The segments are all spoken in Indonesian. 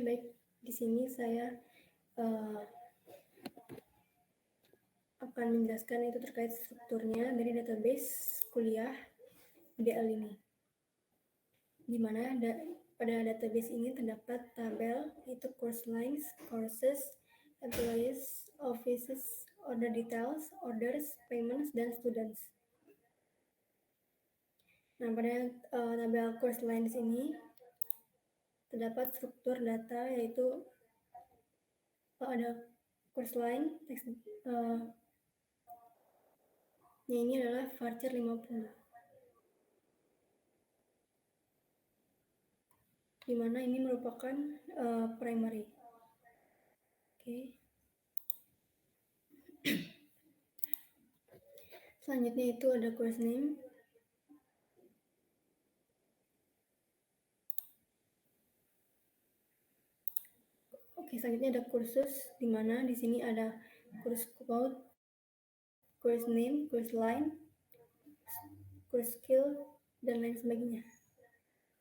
baik. Di sini saya akan menjelaskan itu terkait strukturnya dari database kuliah DL ini. Di mana pada database ini terdapat tabel yaitu course lines, courses, employees, offices, order details, orders, payments, dan students. Nah, pada tabel course lines ini terdapat struktur data yaitu ada course line, ini adalah varchar 50. Di mana ini merupakan primary. Oke. Selanjutnya itu ada course name. Oke, selanjutnya ada kursus, di mana di sini ada course code, course name, course line, course skill, dan lain sebagainya.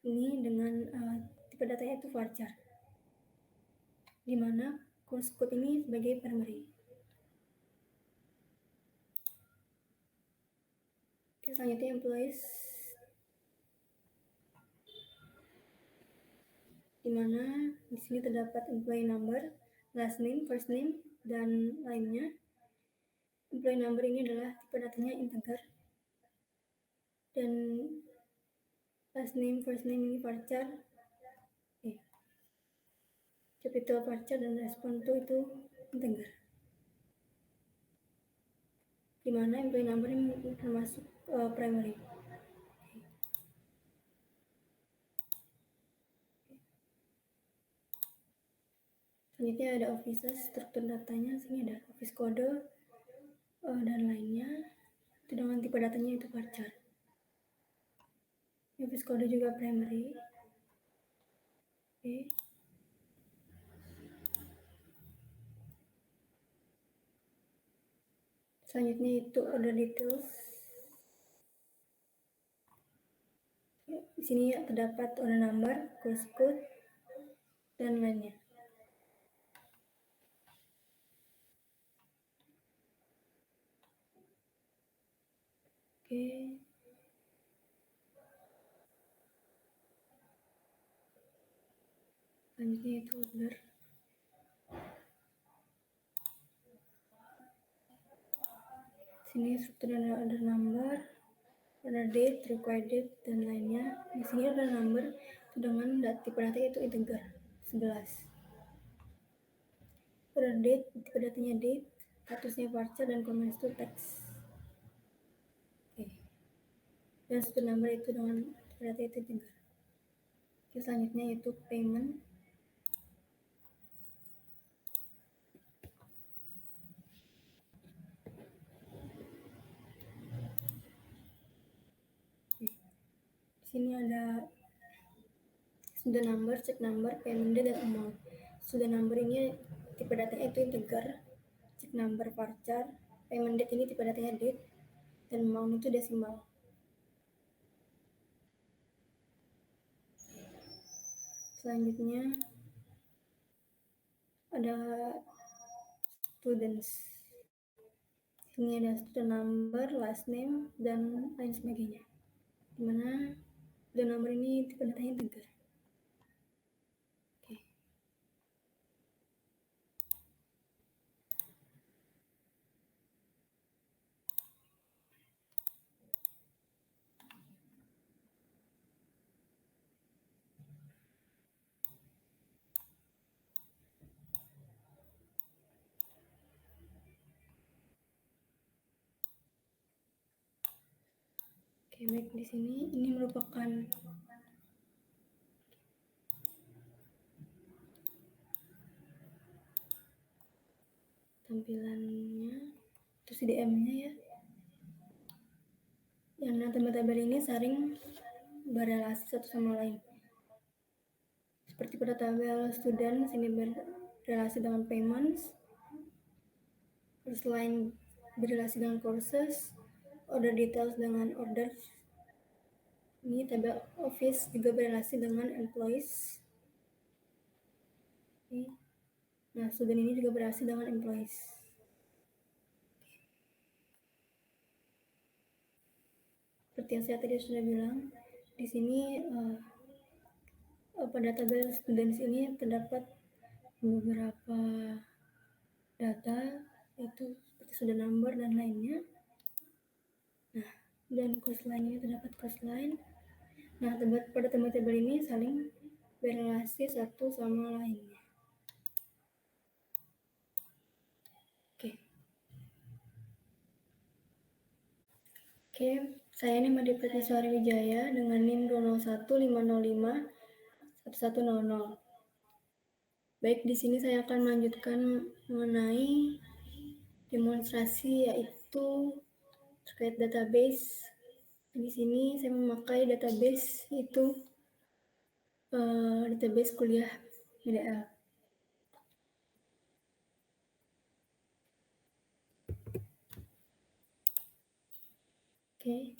Ini dengan tipe datanya itu varchar, di mana course code ini sebagai primary. Oke, selanjutnya employees, di mana di sini terdapat employee number, last name, first name, dan lainnya. Employee number ini adalah tipe datanya integer, dan last name, first name ini varchar, capital varchar, dan respond to itu integer. Di mana employee number ini termasuk primary. Selanjutnya ada offices, struktur datanya, sini ada office kode dan lainnya. Itu dengan tipe datanya itu varchar. Office kode juga primary. Oke. Selanjutnya itu order details. Di sini terdapat order number, course code, dan lainnya. Oke. Selanjutnya itu order. Sini struktur ada order number, order date, required date, dan lainnya. Di sini order number itu dengan tipe data itu integer 11. Order date, tipe datanya date, statusnya varchar, dan comments to text. Oke. Dan struktur number itu dengan tipe data itu integer. Oke, selanjutnya itu payment. Di sini ada student number, check number, payment date, dan amount. Student number ini tipe datanya itu integer, check number varchar, payment date ini tipe datanya date, dan amount itu desimal. Selanjutnya ada students. Ini ada student number, last name, dan lain sebagainya. Dimana student number ini tipe datanya integer. Oke. Oke, baik, di sini ini merupakan tampilannya, terus DM-nya ya. Yang tabel-tabel ini saling berrelasi satu sama lain. Seperti pada tabel student, sini berrelasi dengan payments, course line berrelasi dengan courses, order details dengan orders. Ini tabel office juga berrelasi dengan employees. Nah, student ini juga berhasil dengan employees. Seperti yang saya tadi sudah bilang, di sini pada tabel students ini terdapat beberapa data, yaitu seperti student number dan lainnya. Nah, dan course line ini terdapat course line. Nah, pada tabel ini saling berrelasi satu sama lainnya. Oke, saya ini Madi Pratiswari Wijaya dengan NIM 201505100. Baik, di sini saya akan melanjutkan mengenai demonstrasi, yaitu terkait database. Di sini saya memakai database itu database kuliah BDL. Oke.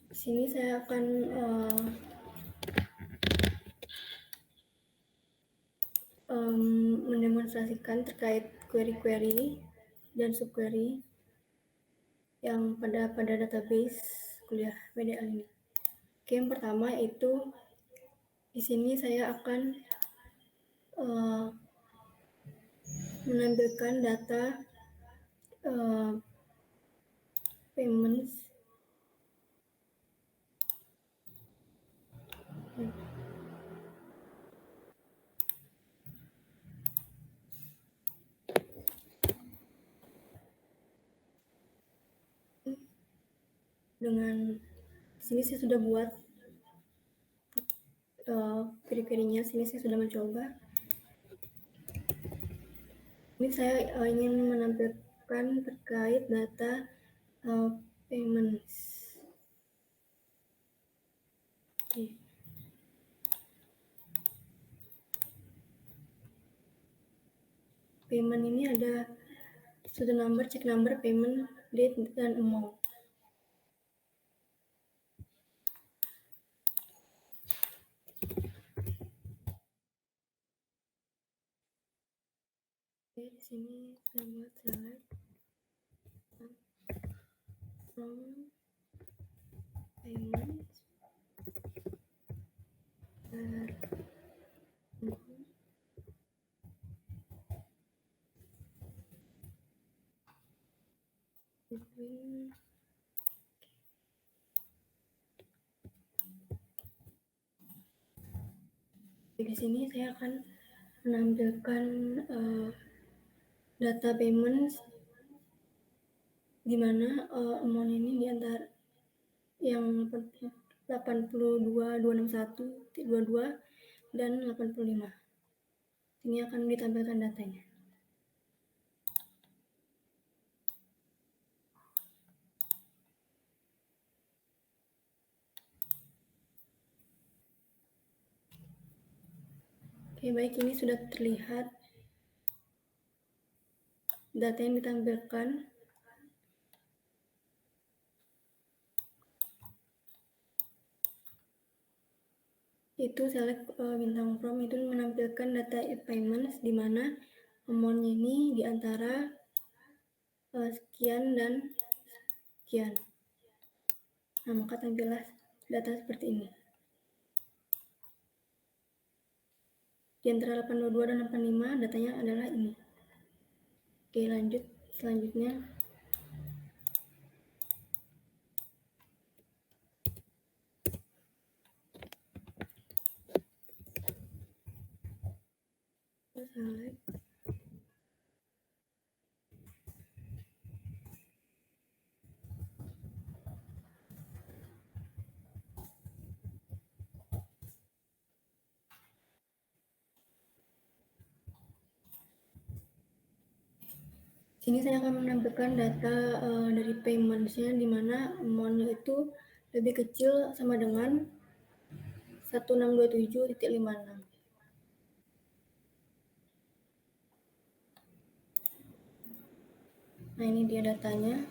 Di sini saya akan mendemonstrasikan terkait query-query dan subquery yang pada database kuliah BDL ini. Oke, yang pertama itu di sini saya akan menampilkan data payments dengan sini saya sudah buat query-querynya. Sini saya sudah mencoba. Ini saya ingin menampilkan terkait data payments. Okay. Payment ini ada student number, check number, payment, date, dan amount. Oke, di sini saya buat select from payments between di sini saya akan menampilkan data payments di mana amount ini di antara yang 82.261.22 dan 85. Ini akan ditampilkan datanya. Oke, baik, ini sudah terlihat data yang ditampilkan. Itu select bintang from itu menampilkan data payments di mana amount ini di antara sekian dan sekian. Nah, maka tampillah data seperti ini. Di antara 822 dan 85 datanya adalah ini. Oke, lanjut. Selanjutnya select sini saya akan menampilkan data dari payments-nya di mana amount-nya itu lebih kecil sama dengan 1627.56. Nah, ini dia datanya.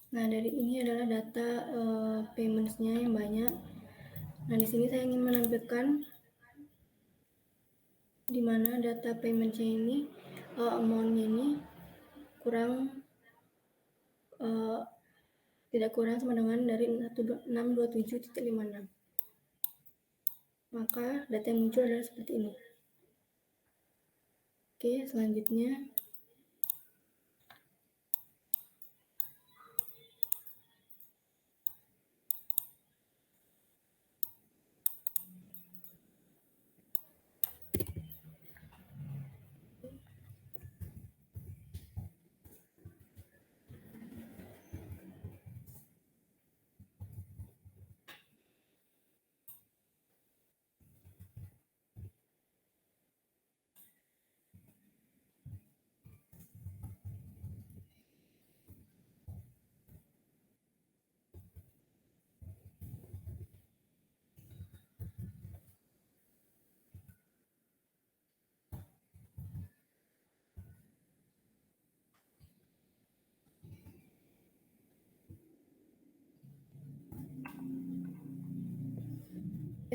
Nah, dari ini adalah data payments-nya yang banyak. Nah, di sini saya ingin menampilkan di mana data payment-nya ini, amount-nya ini kurang tidak kurang sama dengan dari 627.56. Maka data yang muncul adalah seperti ini. Oke, selanjutnya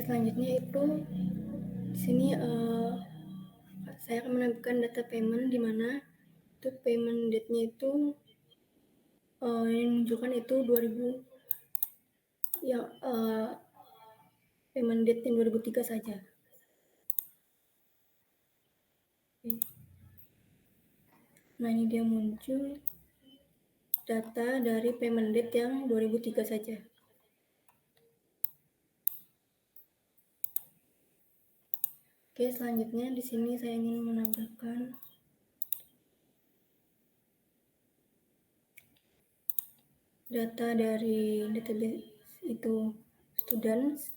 selanjutnya itu di sini saya akan menampilkan data payment di mana itu payment date-nya itu yang menunjukkan itu 2000 yang payment date yang 2003 saja. Oke. Nah, ini dia muncul data dari payment date yang 2003 saja. Oke, selanjutnya di sini saya ingin menampilkan data dari database itu students.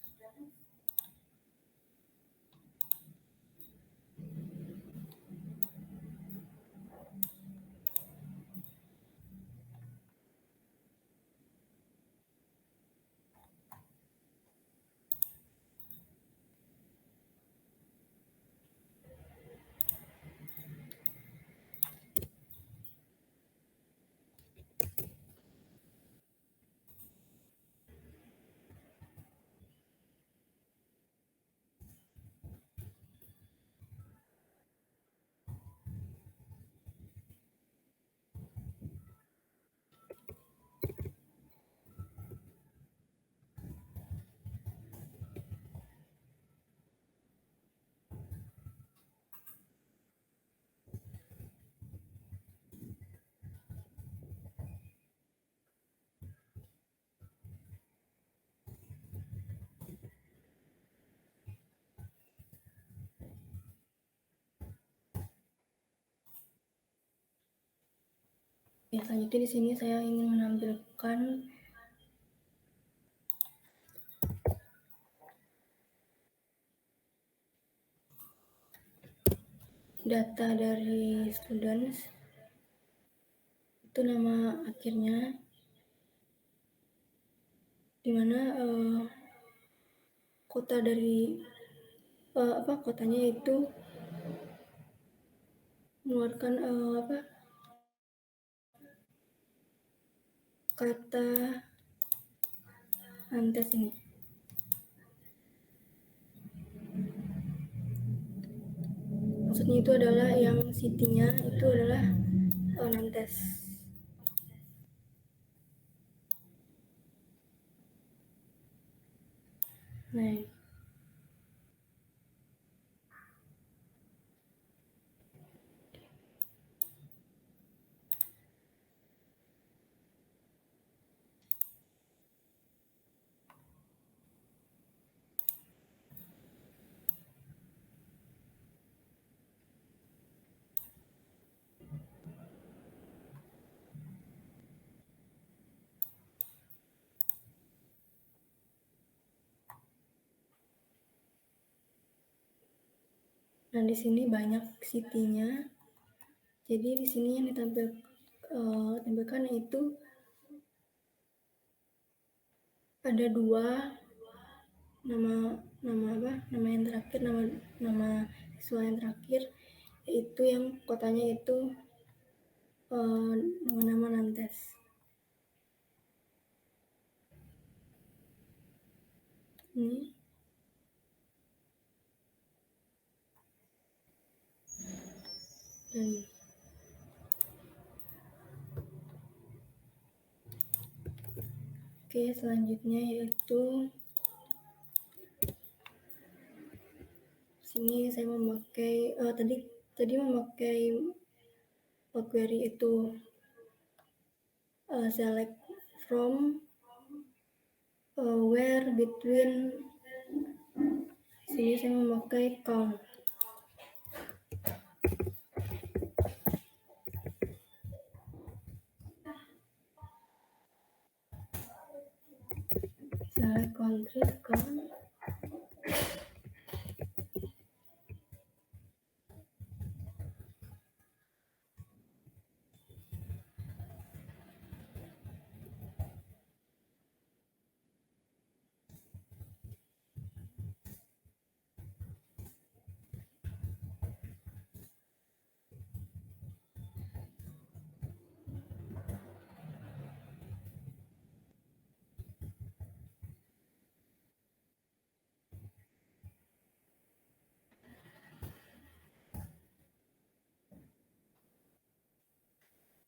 Ya, selanjutnya di sini saya ingin menampilkan data dari students. Itu nama akhirnya dimana kota dari kotanya itu mengeluarkan kata antes ini. Maksudnya itu adalah yang city-nya itu adalah Nantes. Nah, di sini banyak city-nya. Jadi di sini yang ditampilkan itu ada dua nama yang terakhir, nama siswa yang terakhir, yaitu yang kotanya itu nama Nantes. ini. Dan oke, selanjutnya yaitu sini saya memakai tadi memakai query itu select from, where, between. Sini saya memakai count. Select country, count.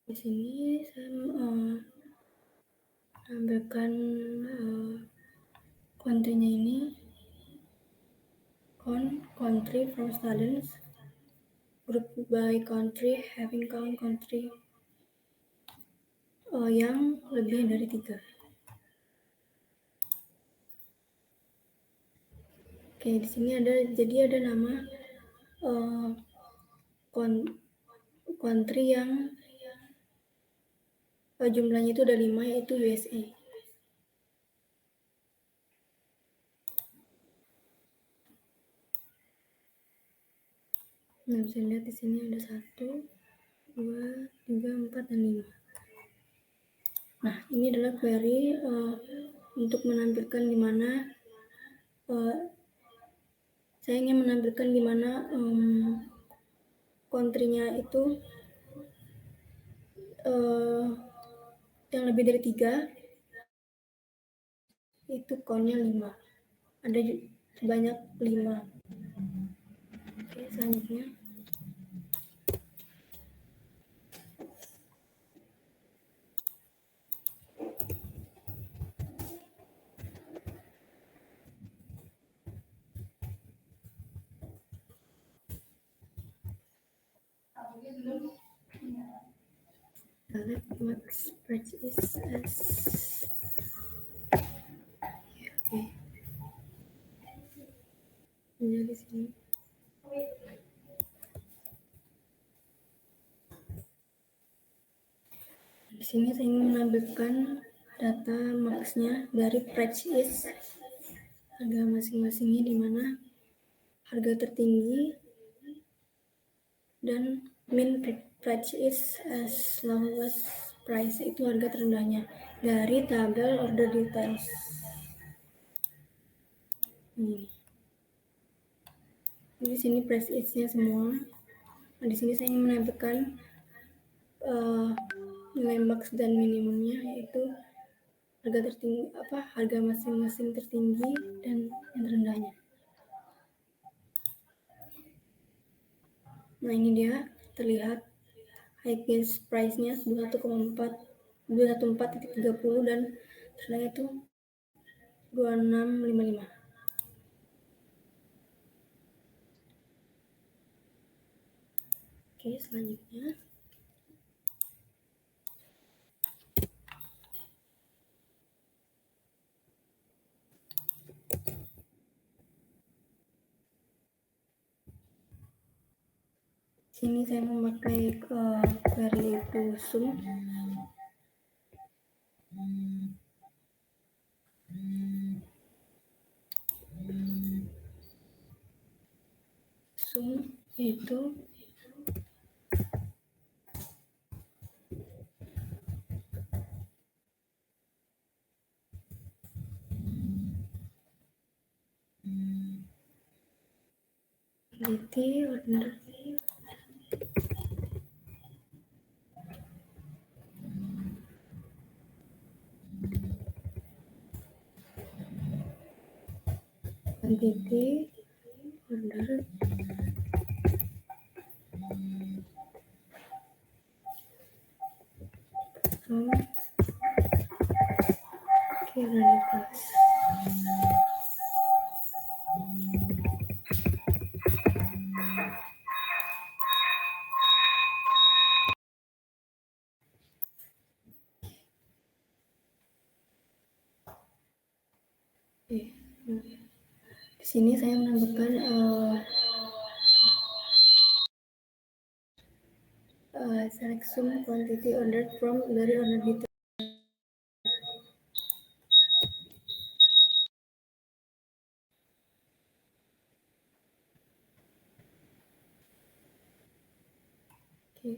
Di sini saya menambahkan country-nya ini, country from students, group by country, having count country yang lebih dari 3. Oke, di sini ada nama country yang jumlahnya itu ada 5, yaitu USA. Nah, bisa lihat di sini ada 1, 2, 3, 4, dan 5. Nah, ini adalah query untuk menampilkan di mana saya ingin menampilkan di mana country-nya itu yang lebih dari 3, itu count-nya 5. Ada sebanyak 5. Oke, selanjutnya. Select max purchase as. Oke. Ini di sini. Di sini saya ingin menampilkan data max-nya dari price is, harga masing-masingnya di mana harga tertinggi dan min price is as lowest price, itu harga terendahnya dari tabel order details. Ini. Di sini price is-nya semua. Nah, di sini saya ingin menampilkan nilai max dan minimumnya, yaitu harga tertinggi, harga masing-masing tertinggi dan yang terendahnya. Nah, ini dia terlihat highest price-nya 214.30 dan terendahnya itu 2655. Oke, selanjutnya. Sini saya memakai query itu sum. Sum yaitu order. quantity order from Kubernetes. Oke. Di sini saya menambahkan select sum quantity ordered from dari order detail. Oke.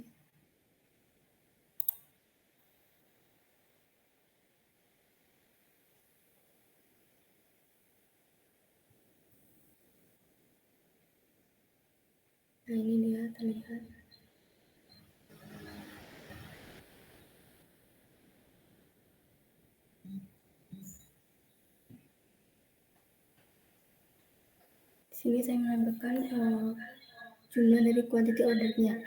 Nah, ini dia terlihat. Di sini saya menambahkan jumlah dari quantity ordernya.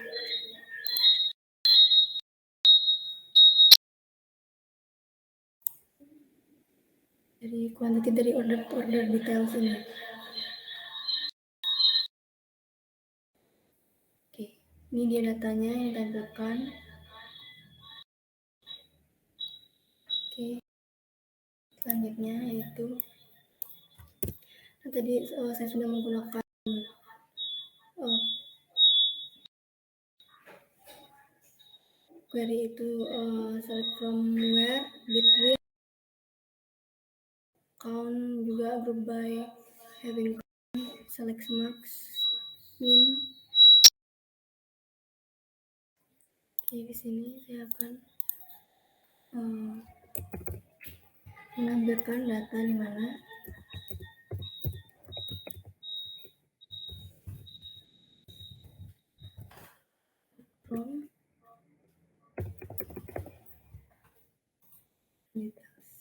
Dari quantity dari order details ini. Oke, ini dia datanya yang ditampilkan. Oke, selanjutnya yaitu tadi saya sudah menggunakan query itu select from where, between, count juga group by having select max, min. Oke, di sini saya akan menampilkan data di mana from details.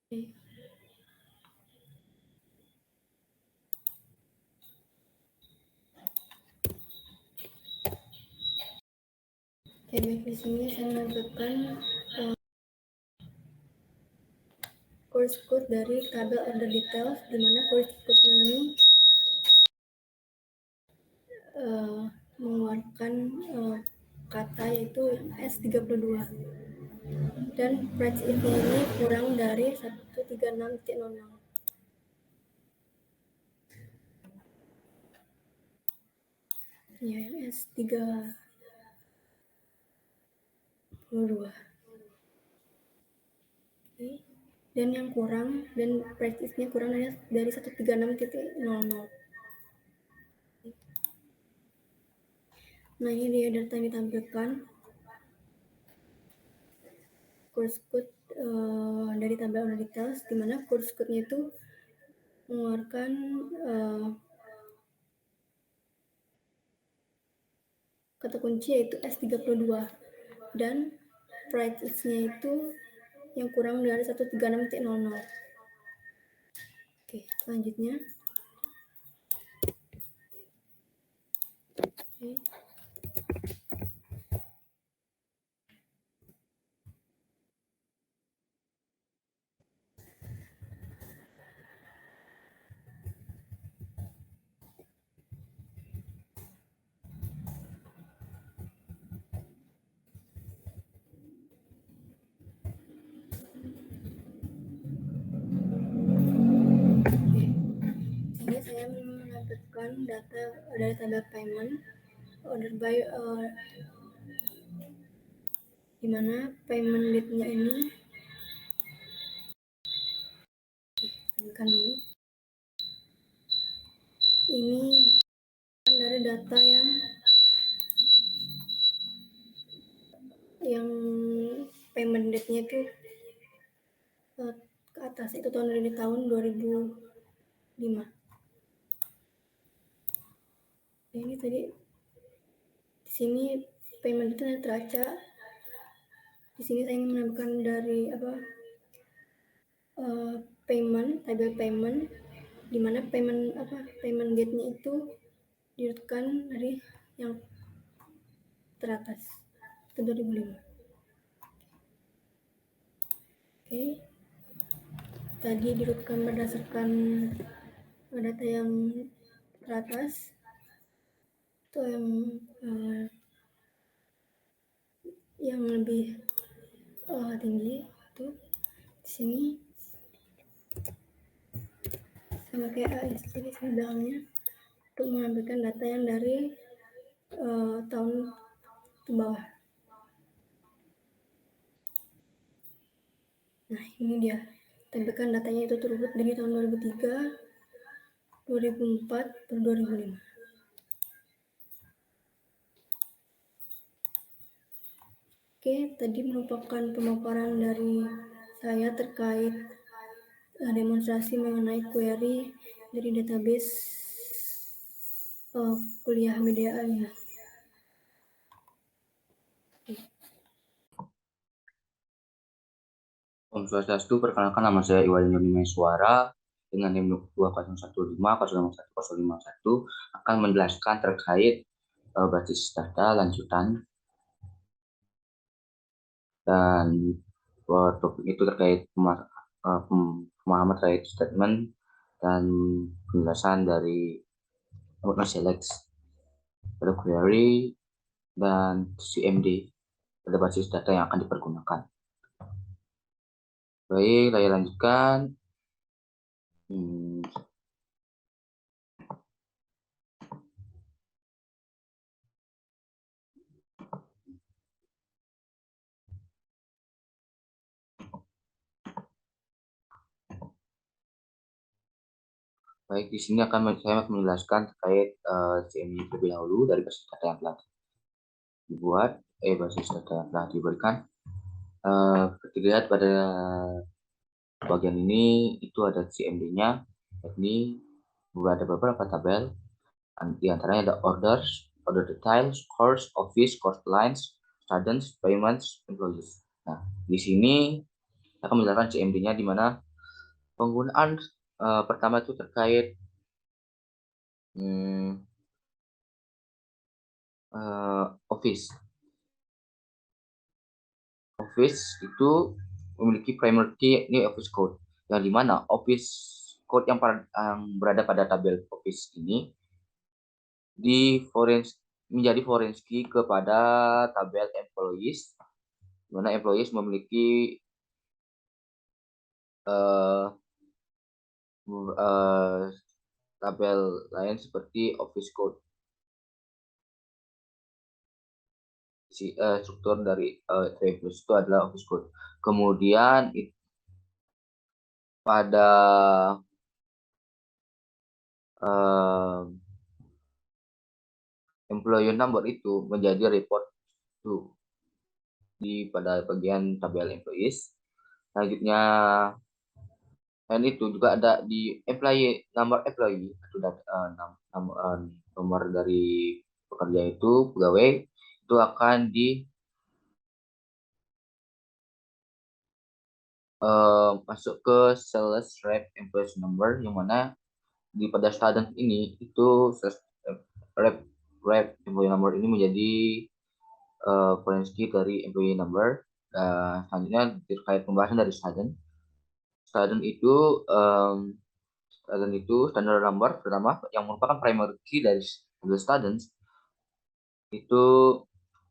Oke. Oke, baik, di sini saya menampilkan course code dari tabel order details, di mana course code ini mengeluarkan kata yaitu S32 dan price ini kurang dari 136.00. Ya, S32. Oke. Dan yang kurang, dan price-nya kurang dari 136.00. Nah, ini dia data yang ditampilkan. Course code dari tabel order details, di mana course code-nya itu mengeluarkan kata kunci yaitu S32 dan price-nya itu yang kurang dari 136.00. Oke, selanjutnya. Oke. Ini saya menampilkan data dari tabel payment order by dimana payment date-nya ini tekan dulu. Ini dari data yang payment date-nya itu ke atas, itu dari tahun 2005. Ini tadi di sini payment itu teraca. Di sini saya ingin menambahkan dari payment, tabel payment, di mana payment date-nya itu diurutkan dari yang teratas, itu 2005. Oke, tadi diurutkan berdasarkan data yang teratas, itu yang lebih tinggi itu di sini saya pakai ASC di sini belakangnya untuk mengambilkan data yang dari tahun ke bawah. Nah, ini dia. Tampilkan datanya itu terurut dari tahun 2003, 2004, dan 2005. Oke, tadi merupakan pemaparan dari saya terkait demonstrasi mengenai query dari database kuliah media alumni. Om Swastiastu, perkenalkan nama saya Iwan Yoni Suara dengan NIM 2015 akan menjelaskan terkait basis data lanjutan, dan topik itu terkait pemahaman terkait statement dan penjelasan dari select pada query dan CMD pada basis data yang akan dipergunakan. Baik, saya lanjutkan. Baik, di sini saya menjelaskan terkait CMD terlebih dahulu dari basis data yang telah dibuat, basis data yang telah diberikan. Kita lihat pada bagian ini itu ada CMD-nya, yakni ada beberapa tabel. Di antaranya ada orders, order details, course, office, course lines, students, payments, employees. Nah, di sini saya akan menjelaskan CMD-nya, di mana penggunaan pertama itu terkait office. Office itu memiliki primary key, ini office code, yang dimana office code yang berada pada tabel office ini menjadi foreign key kepada tabel employees, di mana employees memiliki tabel lain seperti office code. Struktur dari employees itu adalah office code. Kemudian pada employee number itu menjadi report to pada bagian tabel employees. Selanjutnya, dan itu juga ada di nomor employee atau nomor dari pekerja itu, pegawai itu akan masuk ke sales rep employee number, yang mana pada student ini itu rep employee number ini menjadi foreign key dari employee number. Selanjutnya terkait pembahasan dari student itu standard number pertama yang merupakan primary key dari students itu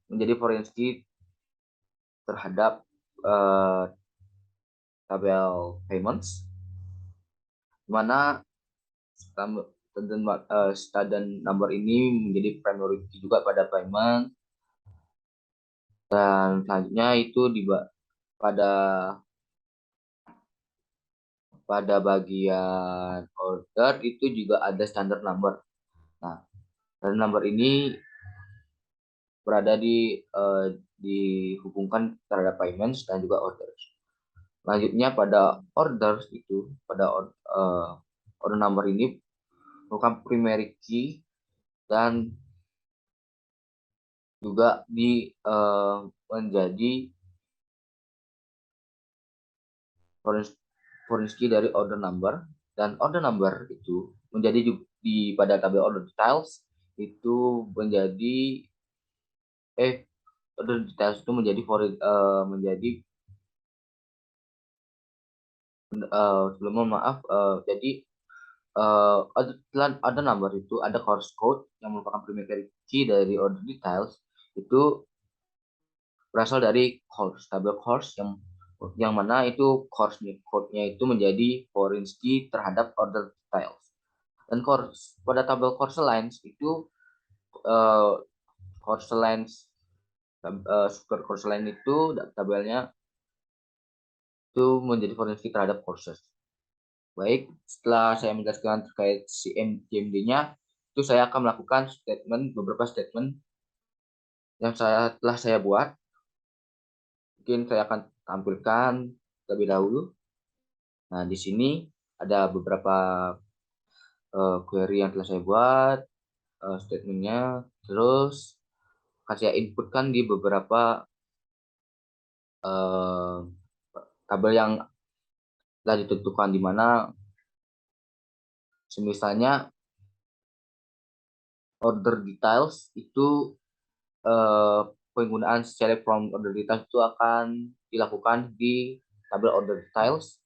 menjadi foreign key terhadap tabel payments, mana student number ini menjadi primary key juga pada payment. Dan selanjutnya itu pada bagian order itu juga ada standard number. Nah, standard number ini berada dihubungkan terhadap payments dan juga orders. Selanjutnya pada orders itu order number ini merupakan primary key dan juga menjadi foreign key dari order number, dan order number itu menjadi pada tabel order details itu menjadi order details itu menjadi jadi ada number itu ada course code yang merupakan primary key dari order details itu berasal dari course, tabel course yang mana itu code-nya itu menjadi foreign key terhadap order details. Dan pada tabel course lines itu course lines super course line itu tabelnya itu menjadi foreign key terhadap courses. Baik, setelah saya menjelaskan terkait CMD-nya, itu saya akan melakukan beberapa statement yang telah saya buat. Mungkin saya akan tampilkan terlebih dahulu. Nah, di sini ada beberapa query yang telah saya buat, statementnya, terus akan saya inputkan di beberapa tabel yang telah ditentukan, di mana misalnya order details itu penggunaan select from order details itu akan dilakukan di tabel order details.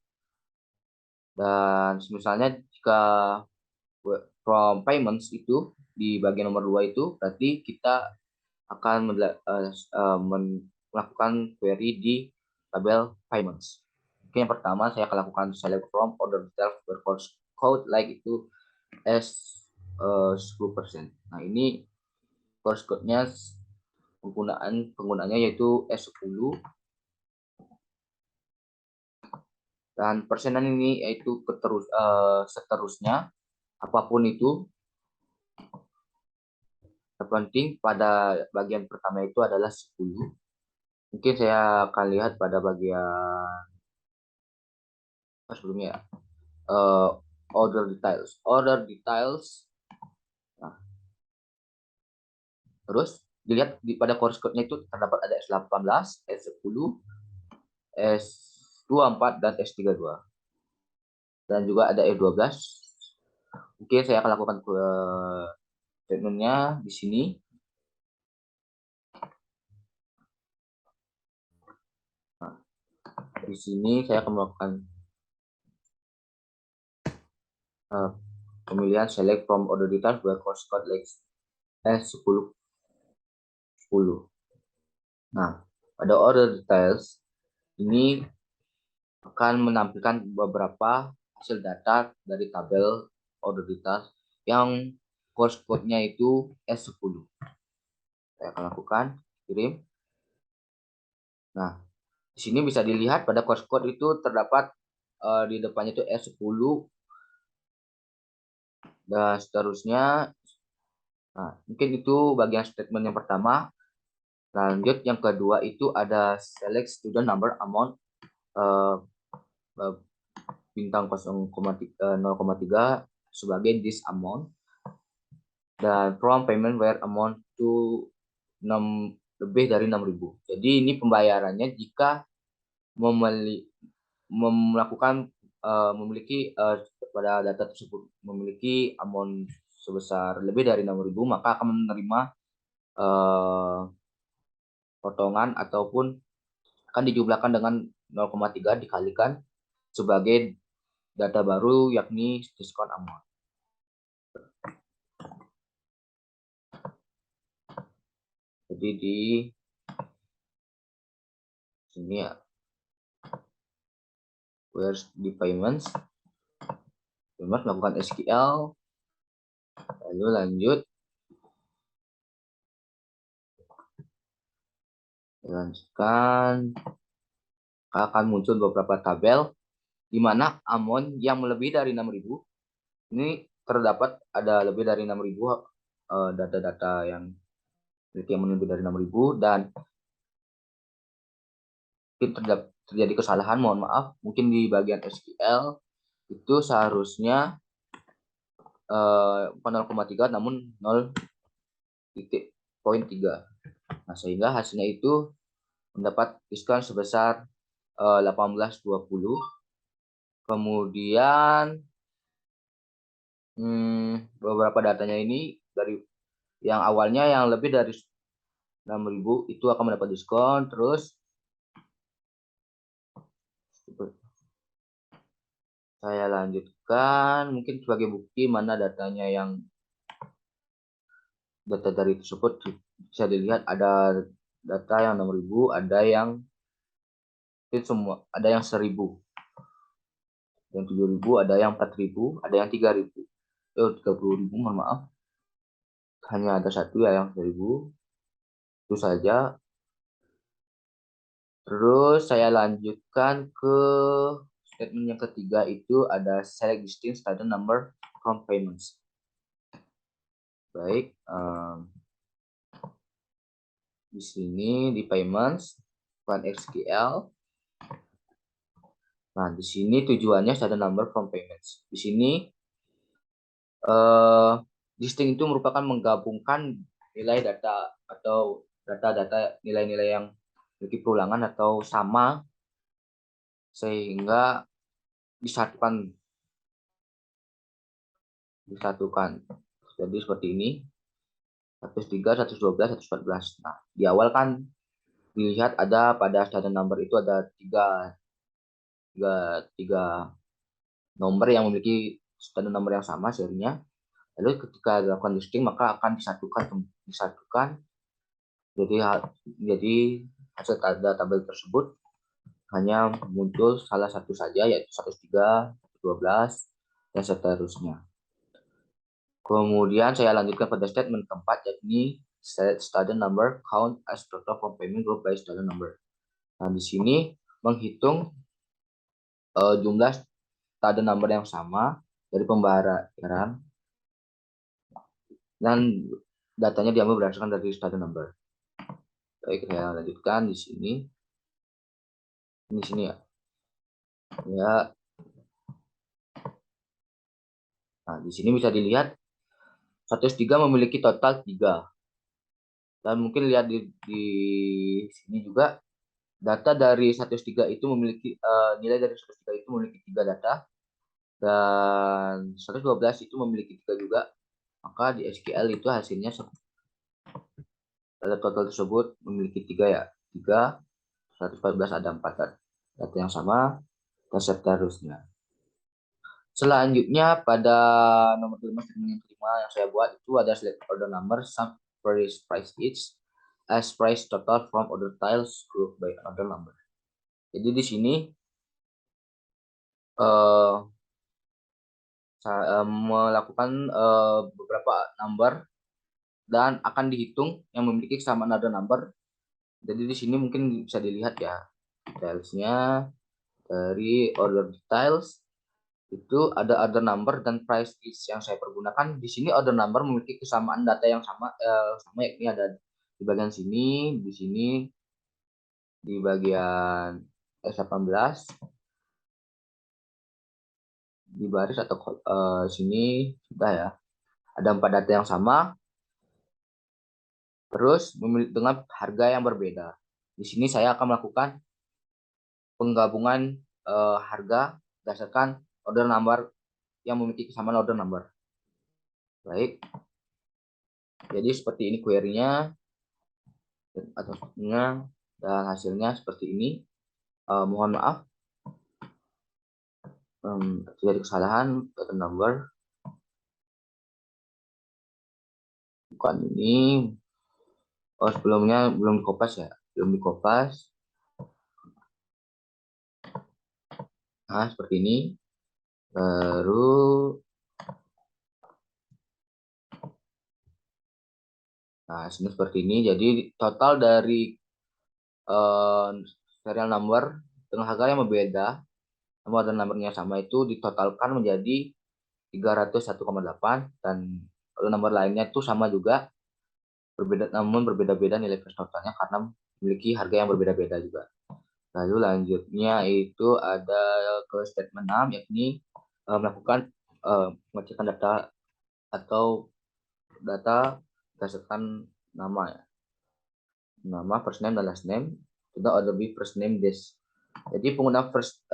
Dan misalnya jika from payments itu di bagian nomor 2 itu berarti kita akan melakukan query di tabel payments. Oke, yang pertama saya akan lakukan select from order details course code like itu S 10%. Nah, ini course code-nya penggunaannya yaitu S10, dan persenan ini yaitu seterusnya apapun itu. Terpenting pada bagian pertama itu adalah 10. Mungkin saya akan lihat pada bagian sebelumnya order details. Nah, terus dilihat pada course code-nya itu terdapat ada S18, S10, S24 dan S32. Dan juga ada E12. Oke, saya akan lakukan statementnya di sini. Nah, di sini saya akan melakukan pemilihan select from order details where course code like S10. Nah, pada order details ini akan menampilkan beberapa hasil data dari tabel order details yang course code-nya itu S10. Saya akan lakukan kirim. Nah, di sini bisa dilihat pada course code itu terdapat di depannya itu S10 dan seterusnya. Nah, mungkin itu bagian statement yang pertama. Lanjut yang kedua itu ada select student number amount bintang 0,3 sebagai this amount, dan from payment where amount to lebih dari 6.000. Jadi ini pembayarannya jika memiliki pada data tersebut memiliki amount sebesar lebih dari 6.000, maka akan menerima potongan ataupun akan dijumlahkan dengan 0,3 dikalikan sebagai data baru, yakni diskon amount. Jadi di sini ya, where's the payments melakukan SQL, Lalu lanjut. Lanjutkan. Akan muncul beberapa tabel di mana amount yang melebihi dari 6.000 ini terdapat ada lebih dari 6.000 data-data yang lebih dari 6.000 dan terjadi kesalahan, mohon maaf, mungkin di bagian SQL itu seharusnya 0,3 namun 0.3. Nah, sehingga hasilnya itu mendapat diskon sebesar 18,20. Kemudian beberapa datanya ini dari yang awalnya yang lebih dari 6.000 itu akan mendapat diskon. Terus saya lanjutkan mungkin sebagai bukti mana datanya yang data dari tersebut bisa dilihat ada data yang 6.000, ada yang semua, ada yang 1.000, yang 7.000, ada yang 4.000, ada yang 3.000. 30.000, mohon maaf. Hanya ada satu ya yang 1.000. Itu saja. Terus saya lanjutkan ke statement yang ketiga, itu ada select distinct student number from payments. Baik, di sini di payments bukan SQL. Nah, di sini tujuannya student number from payments. Di sini distinct itu merupakan menggabungkan nilai data atau data-data nilai-nilai yang memiliki perulangan atau sama sehingga disatukan. Jadi seperti ini, 103, 112, 114. Nah, di awal kan dilihat ada pada student number itu ada tiga nomor yang memiliki student number yang sama serinya. Lalu ketika dilakukan listing maka akan disatukan. Jadi hasil tabel tersebut hanya muncul salah satu saja, yaitu 103, 12, dan seterusnya. Kemudian saya lanjutkan pada statement keempat, yakni set student number count as total from payment group by student number. Nah, di sini menghitung jumlah student number yang sama dari pembayaran dan datanya diambil berdasarkan dari student number. Baik, saya lanjutkan di sini. Di sini ya. Ya. Nah, di sini bisa dilihat 103 memiliki total 3. Dan mungkin lihat di sini juga data dari 103 itu memiliki nilai dari 103 itu memiliki 3 data dan 112 itu memiliki 3 juga. Maka di SQL itu hasilnya total tersebut memiliki 3 ya. 3, 114 ada 4 data yang sama dan seterusnya. Selanjutnya pada nomor 5 yang kelima yang saya buat itu ada select order number sum price each as price total from order tiles group by order number. Jadi di sini saya melakukan beberapa number dan akan dihitung yang memiliki kesamaan order number. Jadi di sini mungkin bisa dilihat ya detailsnya dari order details itu ada order number dan price each yang saya pergunakan. Di sini order number memiliki kesamaan data yang sama yakni ada di bagian sini, di sini, di bagian S18, di baris atau sini sudah ya. Ada 4 data yang sama, terus dengan harga yang berbeda. Di sini saya akan melakukan penggabungan harga berdasarkan order number yang memiliki kesamaan order number. Baik. Jadi seperti ini query-nya dan hasilnya seperti ini. Mohon maaf terjadi kesalahan order number. Bukan ini. Sebelumnya belum dikopas ya, belum dikopas. Nah, seperti ini. Baru Nah, seperti ini. Jadi total dari serial number dengan harga yang berbeda, nomor dan nomornya sama itu ditotalkan menjadi 301,8, dan kalau nomor lainnya itu sama juga berbeda, namun berbeda-beda nilai kurs totalnya karena memiliki harga yang berbeda-beda juga. Lalu lanjutnya itu ada ke statement 6, yakni melakukan pengecekan data atau data berdasarkan nama ya. Nama, first name dan last name. Kita order be first name dash. Jadi pengguna first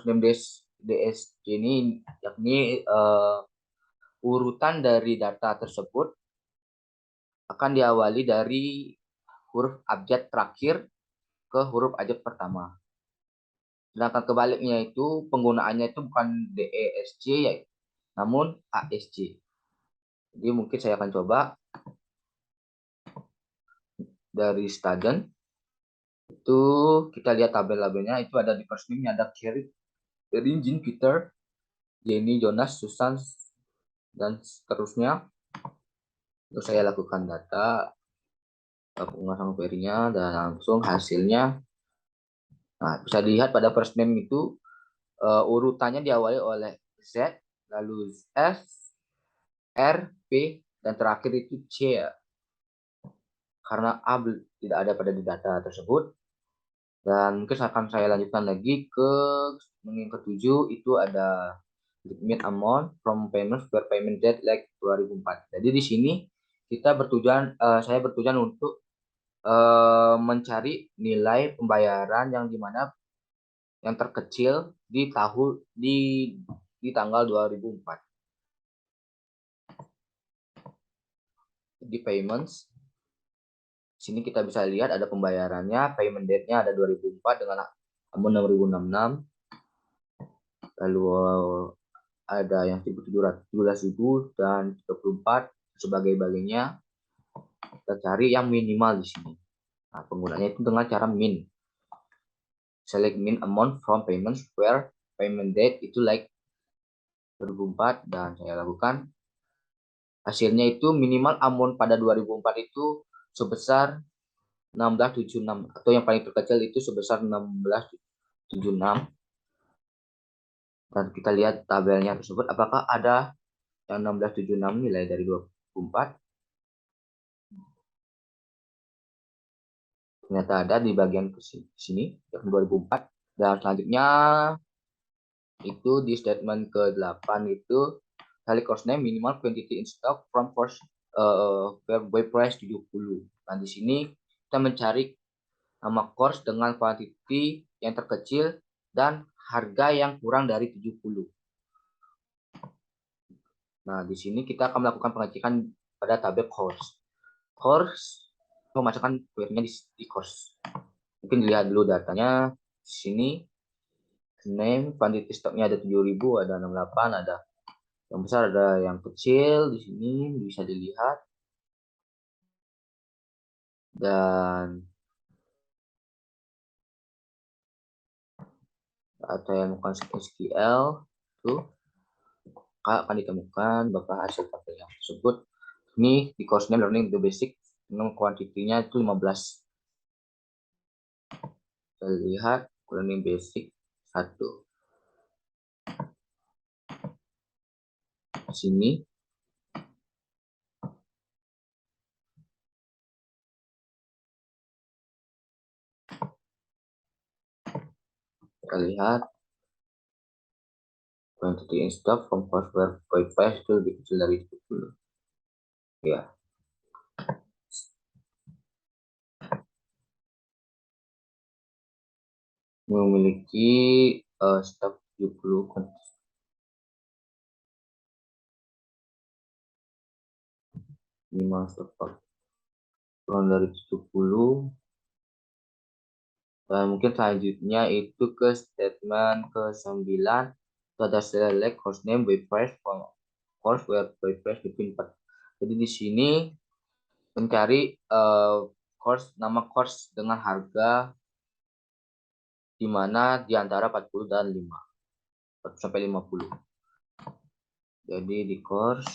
name dash DSC ini yakni urutan dari data tersebut akan diawali dari huruf abjad terakhir ke huruf abjad pertama. Sedangkan kebaliknya itu penggunaannya itu bukan DESC ya, namun ASC. Jadi mungkin saya akan coba dari student itu kita lihat tabel-tabelnya itu ada di first name ada Kerry, Jean, Peter, Jenny, Jonas, Susan, dan seterusnya. Terus saya lakukan data penguasaan query-nya dan langsung hasilnya. Nah, bisa dilihat pada first name itu urutannya diawali oleh Z, lalu S, R, P, dan terakhir itu C ya. Karena A tidak ada pada di data tersebut. Dan mungkin akan saya lanjutkan lagi ke yang ketujuh, itu ada limit amount from payments per payment date like 2004. Jadi di sini kita bertujuan, saya bertujuan untuk mencari nilai pembayaran yang dimana yang terkecil di tahun di tanggal 2004. Di payments, sini kita bisa lihat ada pembayarannya, payment date-nya ada 2004 dengan amount 6066. Lalu ada yang 17.000 dan 34 sebagai bagiannya. Kita cari yang minimal di sini. Nah, penggunanya itu dengan cara min. Select min amount from payments where payment date itu like 2004, dan saya lakukan. Hasilnya itu minimal amount pada 2004 itu sebesar 1676, atau yang paling terkecil itu sebesar 1676. Dan kita lihat tabelnya tersebut apakah ada yang 1676 nilai dari 24. Ternyata ada di bagian ke sini yang 2004. Dan selanjutnya itu di statement ke-8 itu kali course name minimal quantity in stock from course by price 70. Nah, di sini kita mencari nama course dengan quantity yang terkecil dan harga yang kurang dari 70. Nah, di sini kita akan melakukan pengecekan pada tabel course. Course memasukkan query-nya di course. Mungkin dilihat dulu datanya. Di sini name, quantity stoknya ada 7.000, ada 68, ada yang besar, ada yang kecil. Di sini bisa dilihat. Dan atau yang bukan SQL itu akan ditemukan bakal hasil tabel yang tersebut. Ini di course name learning the basic dengan kuantitinya itu 15. Kita lihat learning basic 1. Di sini kita lihat quantity in stock from software price itu lebih kecil dari 70. Ya. Memiliki stok 70 5 stok kurang dari 70. Dan mungkin selanjutnya itu ke statement ke-9, itu ada select course name by price from course where by price between 4. Jadi di sini mencari nama course dengan harga di mana di antara 40 dan 5 sampai 50. Jadi di course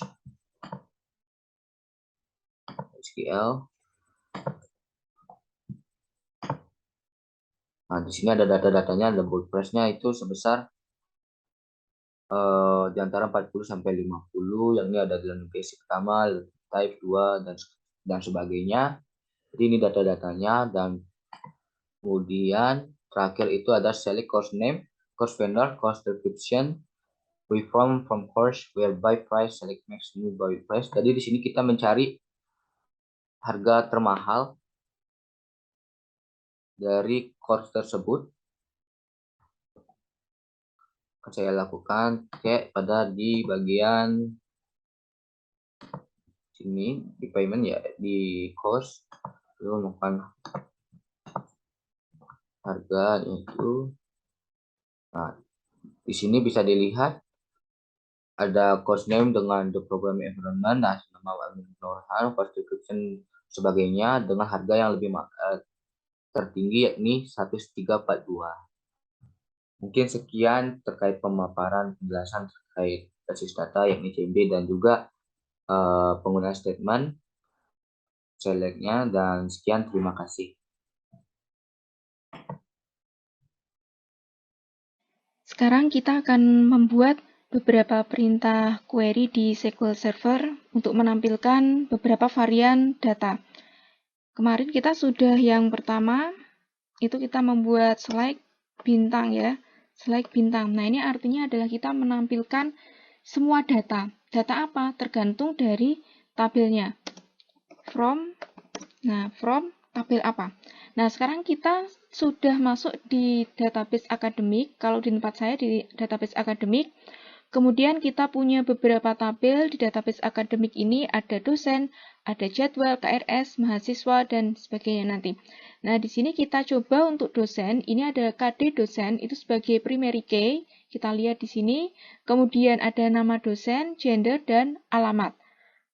SQL. Nah, di sini ada data-datanya, ada WordPress-nya itu sebesar di antara 40 sampai 50, yang ini ada dalam basic pertama, type 2 dan sebagainya. Jadi ini data-datanya, dan kemudian terakhir itu ada select course name, course vendor, course description, reform from course, whereby price, select max new by price. Jadi di sini kita mencari harga termahal dari course tersebut. Akan saya lakukan pada di bagian sini di payment ya, di cost, lalu melakukan harga itu. Nah, di sini bisa dilihat ada course name dengan the program environment, nah nama administrator, course description sebagainya dengan harga yang lebih tertinggi, yakni 1342. Mungkin sekian terkait pemaparan penjelasan terkait basis data yakni CMD dan juga penggunaan statement selectnya, dan sekian, terima kasih. Sekarang kita akan membuat beberapa perintah query di SQL Server untuk menampilkan beberapa varian data. Kemarin kita sudah yang pertama, itu kita membuat select bintang ya, select bintang. Nah ini artinya adalah kita menampilkan semua data. Data apa? Tergantung dari tabelnya. From tabel apa? Nah, sekarang kita sudah masuk di database akademik. Kalau di tempat saya di database akademik, kemudian kita punya beberapa tabel di database akademik ini, ada dosen, ada jadwal, KRS, mahasiswa, dan sebagainya nanti. Nah, di sini kita coba untuk dosen, ini ada KD dosen, itu sebagai primary key, kita lihat di sini. Kemudian ada nama dosen, gender, dan alamat.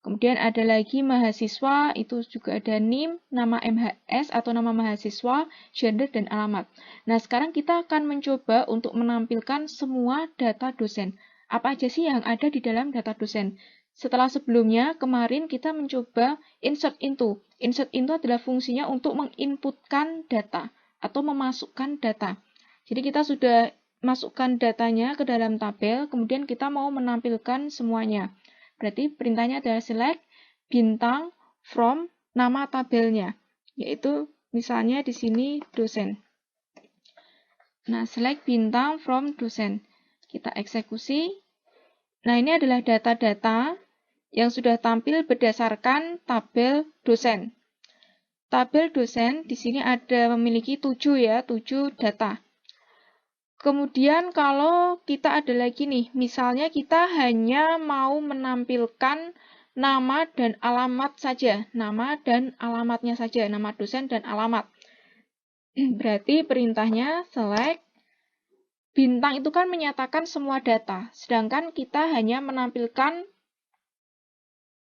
Kemudian ada lagi mahasiswa, itu juga ada NIM, nama MHS atau nama mahasiswa, gender, dan alamat. Nah, sekarang kita akan mencoba untuk menampilkan semua data dosen. Apa aja sih yang ada di dalam data dosen? Setelah sebelumnya, kemarin kita mencoba insert into. Insert into adalah fungsinya untuk menginputkan data atau memasukkan data. Jadi kita sudah masukkan datanya ke dalam tabel, kemudian kita mau menampilkan semuanya. Berarti perintahnya adalah select bintang from nama tabelnya, yaitu misalnya di sini dosen. Nah, select bintang from dosen. Kita eksekusi. Nah, ini adalah data-data yang sudah tampil berdasarkan tabel dosen. Tabel dosen di sini ada memiliki 7 ya, 7 data. Kemudian kalau kita ada lagi nih, misalnya kita hanya mau menampilkan nama dan alamat saja, nama dan alamatnya saja, nama dosen dan alamat. Berarti perintahnya select bintang itu kan menyatakan semua data, sedangkan kita hanya menampilkan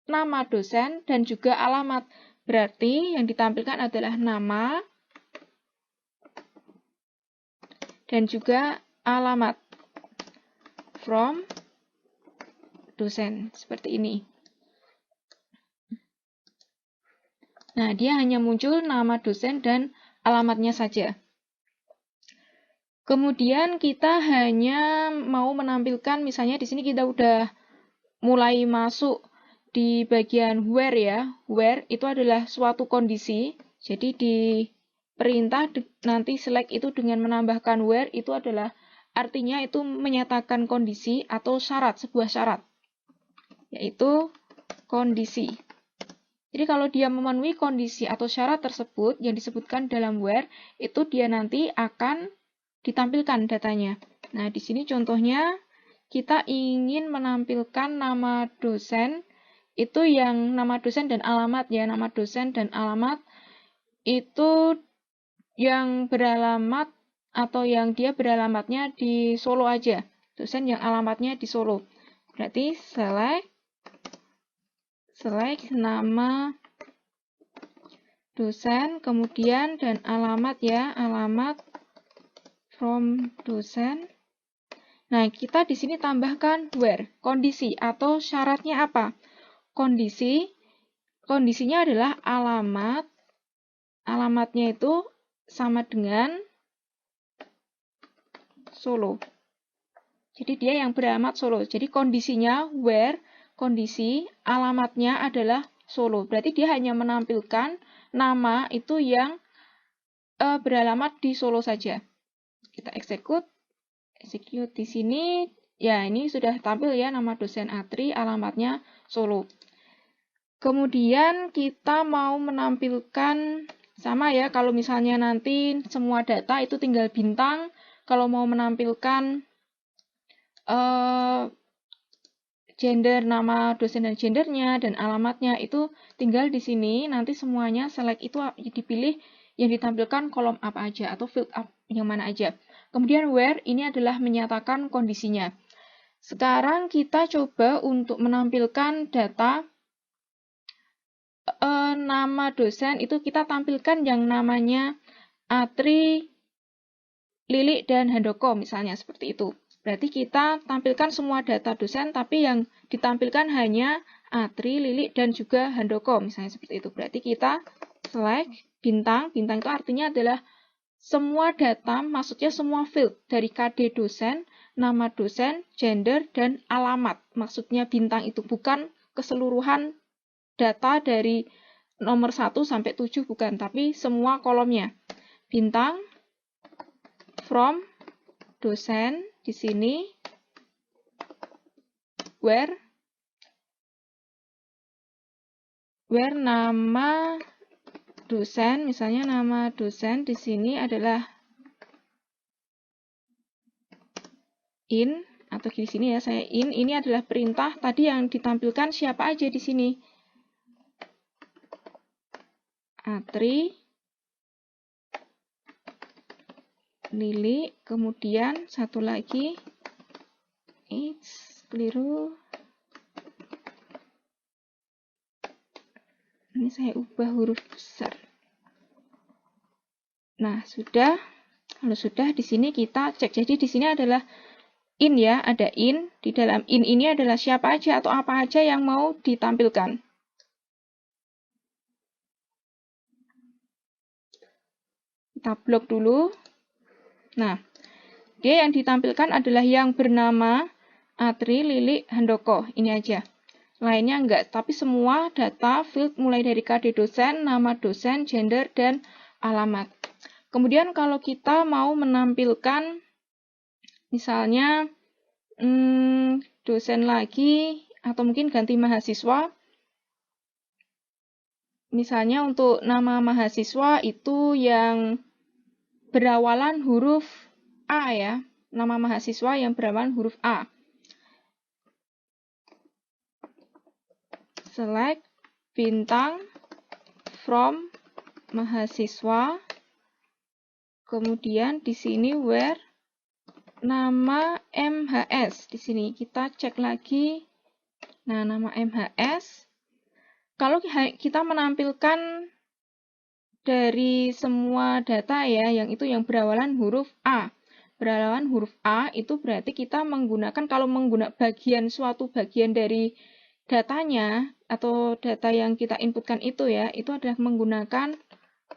nama dosen dan juga alamat. Berarti yang ditampilkan adalah nama dan juga alamat from dosen, seperti ini. Nah, dia hanya muncul nama dosen dan alamatnya saja. Kemudian kita hanya mau menampilkan, misalnya di sini kita udah mulai masuk di bagian where ya. Where itu adalah suatu kondisi. Jadi di perintah nanti select itu dengan menambahkan where itu adalah artinya itu menyatakan kondisi atau syarat, sebuah syarat, yaitu kondisi. Jadi kalau dia memenuhi kondisi atau syarat tersebut yang disebutkan dalam where, itu dia nanti akan ditampilkan datanya. Nah, di sini contohnya kita ingin menampilkan nama dosen, itu yang nama dosen dan alamat ya, nama dosen dan alamat itu yang beralamat atau yang dia beralamatnya di Solo aja. Dosen yang alamatnya di Solo. Berarti select nama dosen, kemudian dan alamat ya, alamat from dosen. Nah, kita di sini tambahkan where, kondisi atau syaratnya apa? Kondisi kondisinya adalah alamatnya itu sama dengan Solo. Jadi dia yang beralamat Solo. Jadi kondisinya where, kondisi, alamatnya adalah Solo. Berarti dia hanya menampilkan nama itu yang beralamat di Solo saja. Kita execute di sini. Ya, ini sudah tampil ya nama dosen Atri, alamatnya Solo. Kemudian kita mau menampilkan sama ya, kalau misalnya nanti semua data itu tinggal bintang. Kalau mau menampilkan gender, nama dosen dan gendernya, dan alamatnya itu tinggal di sini. Nanti semuanya select itu dipilih yang ditampilkan kolom apa aja atau field up yang mana aja. Kemudian where ini adalah menyatakan kondisinya. Sekarang kita coba untuk menampilkan data nama dosen itu kita tampilkan yang namanya Atri, Lilik, dan Handoko misalnya seperti itu. Berarti kita tampilkan semua data dosen, tapi yang ditampilkan hanya Atri, Lilik, dan juga Handoko misalnya seperti itu. Berarti kita select bintang. Bintang itu artinya adalah semua data, maksudnya semua field dari KD dosen, nama dosen, gender, dan alamat. Maksudnya bintang itu bukan keseluruhan data dari nomor 1 sampai 7 bukan, tapi semua kolomnya. Bintang from dosen di sini where nama dosen, misalnya nama dosen di sini adalah in, atau di sini ya saya in, ini adalah perintah tadi yang ditampilkan siapa aja di sini. Atri, Lili, kemudian satu lagi, keliru. Ini saya ubah huruf besar. Nah, sudah. Kalau sudah, di sini kita cek. Jadi di sini adalah in ya, ada in. Di dalam in ini adalah siapa aja atau apa aja yang mau ditampilkan. Kita blok dulu. Nah, dia yang ditampilkan adalah yang bernama Atri, Lilik, Handoko. Ini aja. Lainnya enggak, tapi semua data field mulai dari KD dosen, nama dosen, gender, dan alamat. Kemudian kalau kita mau menampilkan misalnya dosen lagi, atau mungkin ganti mahasiswa. Misalnya untuk nama mahasiswa itu yang berawalan huruf A ya. Nama mahasiswa yang berawalan huruf A. Select bintang from mahasiswa. Kemudian di sini where nama MHS. Di sini kita cek lagi. Nah, nama MHS. Kalau kita menampilkan dari semua data ya, yang itu yang berawalan huruf A. Berawalan huruf A itu berarti kita menggunakan, kalau menggunakan suatu bagian dari datanya atau data yang kita inputkan itu ya, itu adalah menggunakan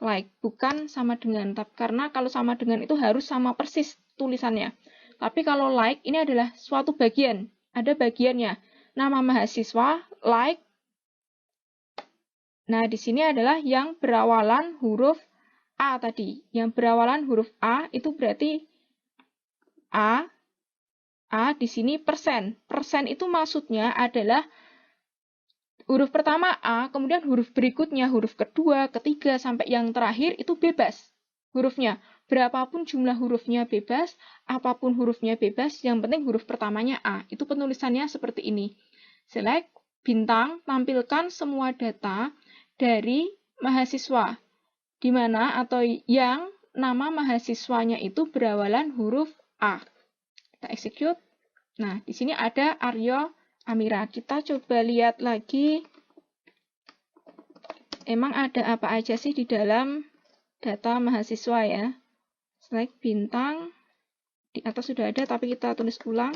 like, bukan sama dengan. Karena kalau sama dengan itu harus sama persis tulisannya. Tapi kalau like ini adalah suatu bagian, ada bagiannya. Nama mahasiswa, like. Nah, di sini adalah yang berawalan huruf A tadi. Yang berawalan huruf A itu berarti A di sini persen. Persen itu maksudnya adalah huruf pertama A, kemudian huruf berikutnya, huruf kedua, ketiga, sampai yang terakhir itu bebas hurufnya. Berapapun jumlah hurufnya bebas, apapun hurufnya bebas, yang penting huruf pertamanya A. Itu penulisannya seperti ini. Select bintang, tampilkan semua data dari mahasiswa. Di mana atau yang nama mahasiswanya itu berawalan huruf A. Kita execute. Nah, di sini ada Aryo Amira. Kita coba lihat lagi. Emang ada apa aja sih di dalam data mahasiswa ya? Select bintang. Di atas sudah ada, tapi kita tulis ulang.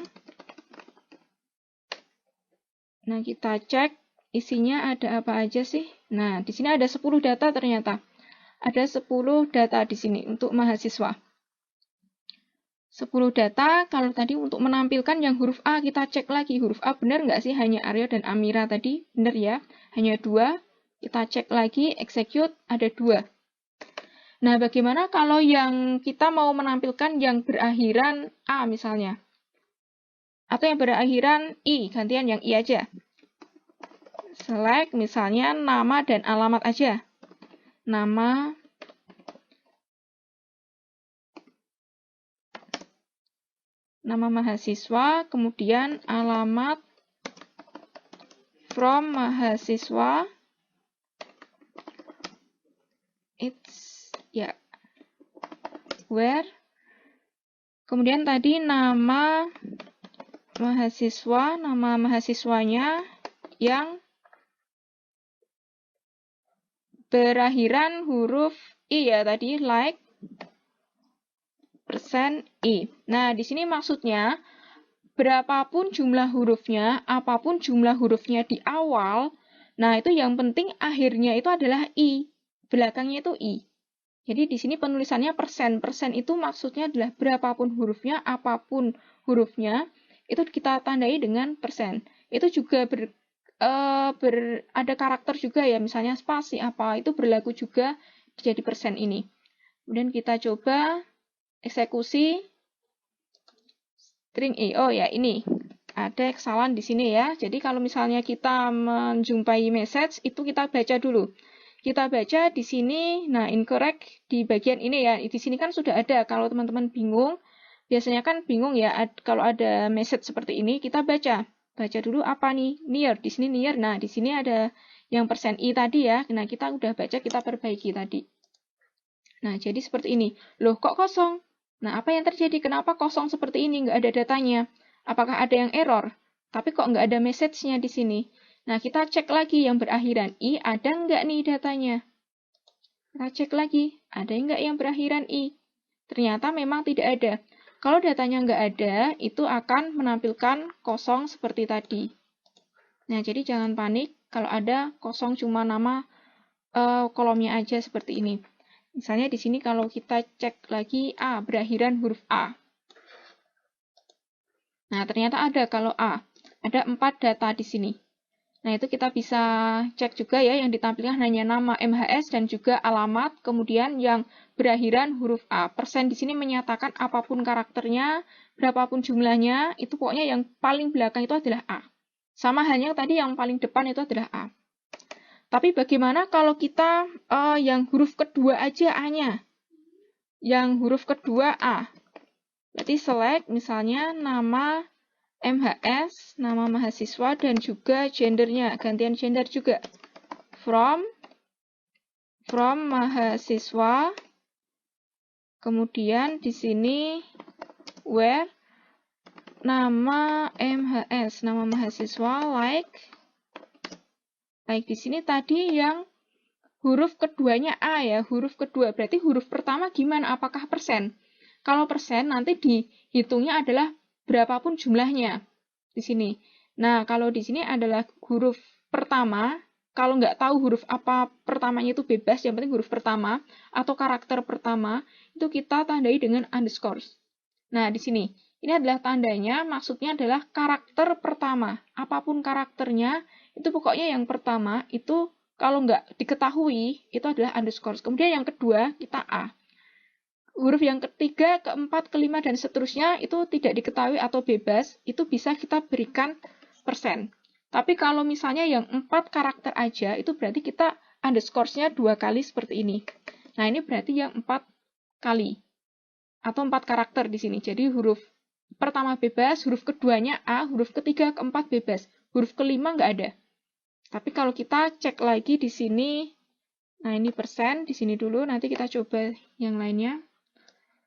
Nah, kita cek isinya ada apa aja sih? Nah, di sini ada 10 data ternyata. Ada 10 data di sini untuk mahasiswa. 10 data, kalau tadi untuk menampilkan yang huruf A, kita cek lagi huruf A benar nggak sih? Hanya Aryo dan Amira tadi, benar ya? Hanya 2, kita cek lagi, execute, ada 2. Nah, bagaimana kalau yang kita mau menampilkan yang berakhiran A misalnya? Atau yang berakhiran I, gantian yang I aja. Select misalnya nama dan alamat aja. Nama, nama mahasiswa, kemudian alamat from mahasiswa. It's ya where. Kemudian tadi nama mahasiswa, nama mahasiswanya yang berakhiran huruf I ya tadi, like %I. Nah, di sini maksudnya berapapun jumlah hurufnya, apapun jumlah hurufnya di awal, nah itu yang penting akhirnya itu adalah I. Belakangnya itu I. Jadi di sini penulisannya persen. Persen itu maksudnya adalah berapapun hurufnya, apapun hurufnya, itu kita tandai dengan persen. Itu juga ada karakter juga ya, misalnya spasi apa, itu berlaku juga jadi persen ini. Kemudian kita coba eksekusi string I. Oh ya, ini ada kesalahan di sini ya. Jadi kalau misalnya kita menjumpai message, itu kita baca dulu. Kita baca di sini, nah incorrect di bagian ini ya. Di sini kan sudah ada. Kalau teman-teman bingung, biasanya kan bingung ya kalau ada message seperti ini, kita baca. Baca dulu apa nih? Near. Di sini near. Nah, di sini ada yang persen I tadi ya. Nah, kita udah baca, kita perbaiki tadi. Nah, jadi seperti ini. Loh, kok kosong? Nah, apa yang terjadi? Kenapa kosong seperti ini? Nggak ada datanya. Apakah ada yang error? Tapi kok nggak ada message-nya di sini? Nah, kita cek lagi yang berakhiran I, ada nggak nih datanya? Kita cek lagi, ada nggak yang berakhiran I? Ternyata memang tidak ada. Kalau datanya nggak ada, itu akan menampilkan kosong seperti tadi. Nah, jadi jangan panik kalau ada kosong cuma nama kolomnya aja seperti ini. Misalnya di sini kalau kita cek lagi A, berakhiran huruf A. Nah, ternyata ada kalau A. Ada 4 data di sini. Nah, itu kita bisa cek juga ya, yang ditampilkan hanya nama MHS dan juga alamat, kemudian yang berakhiran huruf A. Persen di sini menyatakan apapun karakternya, berapapun jumlahnya, itu pokoknya yang paling belakang itu adalah A. Sama halnya tadi yang paling depan itu adalah A. Tapi bagaimana kalau kita yang huruf kedua aja A-nya? Yang huruf kedua A. Berarti select misalnya nama MHS, nama mahasiswa, dan juga gendernya, gantian gender juga. From mahasiswa, kemudian di sini where, nama MHS, nama mahasiswa, like di sini tadi yang huruf keduanya A ya, huruf kedua. Berarti huruf pertama gimana? Apakah persen? Kalau persen nanti dihitungnya adalah berapapun jumlahnya di sini. Nah, kalau di sini adalah huruf pertama, kalau nggak tahu huruf apa pertamanya itu bebas, yang penting huruf pertama atau karakter pertama, itu kita tandai dengan underscore. Nah, di sini, ini adalah tandanya, maksudnya adalah karakter pertama. Apapun karakternya, itu pokoknya yang pertama, itu kalau nggak diketahui, itu adalah underscore. Kemudian yang kedua, kita A. Huruf yang ketiga, keempat, kelima, dan seterusnya itu tidak diketahui atau bebas, itu bisa kita berikan persen. Tapi kalau misalnya yang 4 karakter aja, itu berarti kita underscore-nya 2 kali seperti ini. Nah, ini berarti yang 4 kali. Atau 4 karakter di sini. Jadi huruf pertama bebas, huruf keduanya A, huruf ketiga, keempat bebas. Huruf kelima nggak ada. Tapi kalau kita cek lagi di sini, nah ini persen, di sini dulu, nanti kita coba yang lainnya.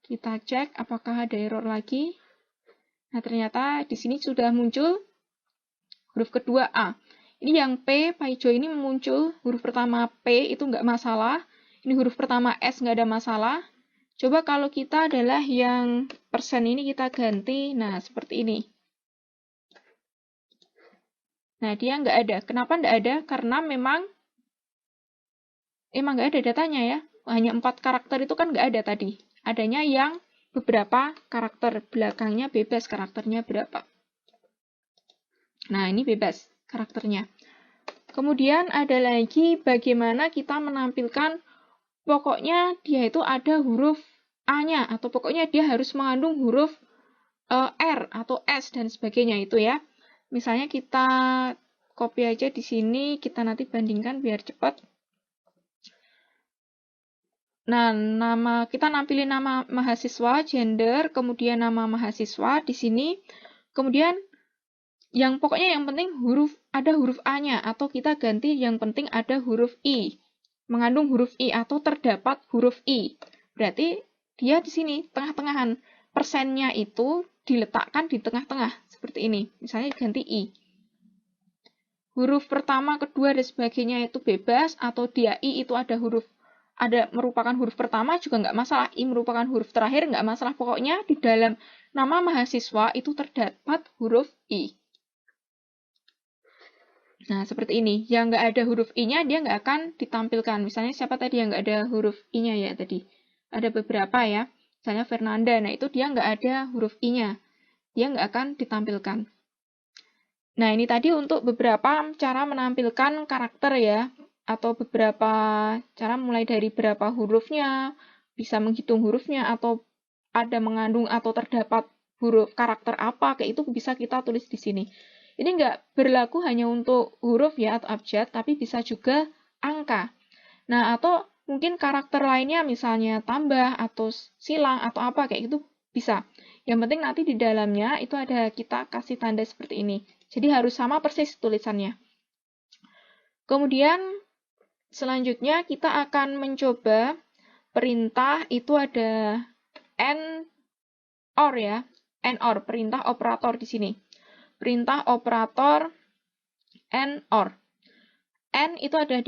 Kita cek apakah ada error lagi. Nah, ternyata di sini sudah muncul huruf kedua A. Ini yang P, Paijo ini muncul huruf pertama P itu nggak masalah. Ini huruf pertama S nggak ada masalah. Coba kalau kita adalah yang persen ini kita ganti, nah seperti ini. Nah, dia nggak ada. Kenapa nggak ada? Karena memang emang nggak ada datanya ya. Hanya 4 karakter itu kan nggak ada tadi. Adanya yang beberapa karakter. Belakangnya bebas karakternya berapa. Nah, ini bebas karakternya. Kemudian ada lagi bagaimana kita menampilkan pokoknya dia itu ada huruf A-nya. Atau pokoknya dia harus mengandung huruf R atau S dan sebagainya itu ya. Misalnya kita copy aja di sini. Kita nanti bandingkan biar cepat. Nah, kita nampilin nama mahasiswa, gender, kemudian nama mahasiswa di sini. Kemudian pokoknya yang penting ada huruf A-nya atau kita ganti yang penting ada huruf I. Mengandung huruf I atau terdapat huruf I. Berarti dia di sini tengah-tengahan. Persennya itu diletakkan di tengah-tengah seperti ini. Misalnya ganti I. Huruf pertama, kedua dan sebagainya itu bebas atau dia I itu ada merupakan huruf pertama juga nggak masalah, I merupakan huruf terakhir nggak masalah, pokoknya di dalam nama mahasiswa itu terdapat huruf I. Nah, seperti ini. Yang nggak ada huruf I-nya, dia nggak akan ditampilkan. Misalnya siapa tadi yang nggak ada huruf I-nya ya tadi? Ada beberapa ya. Misalnya Fernanda, nah itu dia nggak ada huruf I-nya. Dia nggak akan ditampilkan. Nah, ini tadi untuk beberapa cara menampilkan karakter ya. Atau beberapa cara mulai dari berapa hurufnya, bisa menghitung hurufnya, atau ada mengandung atau terdapat huruf karakter apa, kayak itu bisa kita tulis di sini. Ini nggak berlaku hanya untuk huruf ya atau abjad, tapi bisa juga angka. Nah, atau mungkin karakter lainnya misalnya tambah atau silang atau apa, kayak gitu bisa. Yang penting nanti di dalamnya itu ada kita kasih tanda seperti ini. Jadi harus sama persis tulisannya. Kemudian selanjutnya kita akan mencoba perintah itu ada AND OR ya. AND OR, perintah operator di sini. Perintah operator AND OR. AND itu ada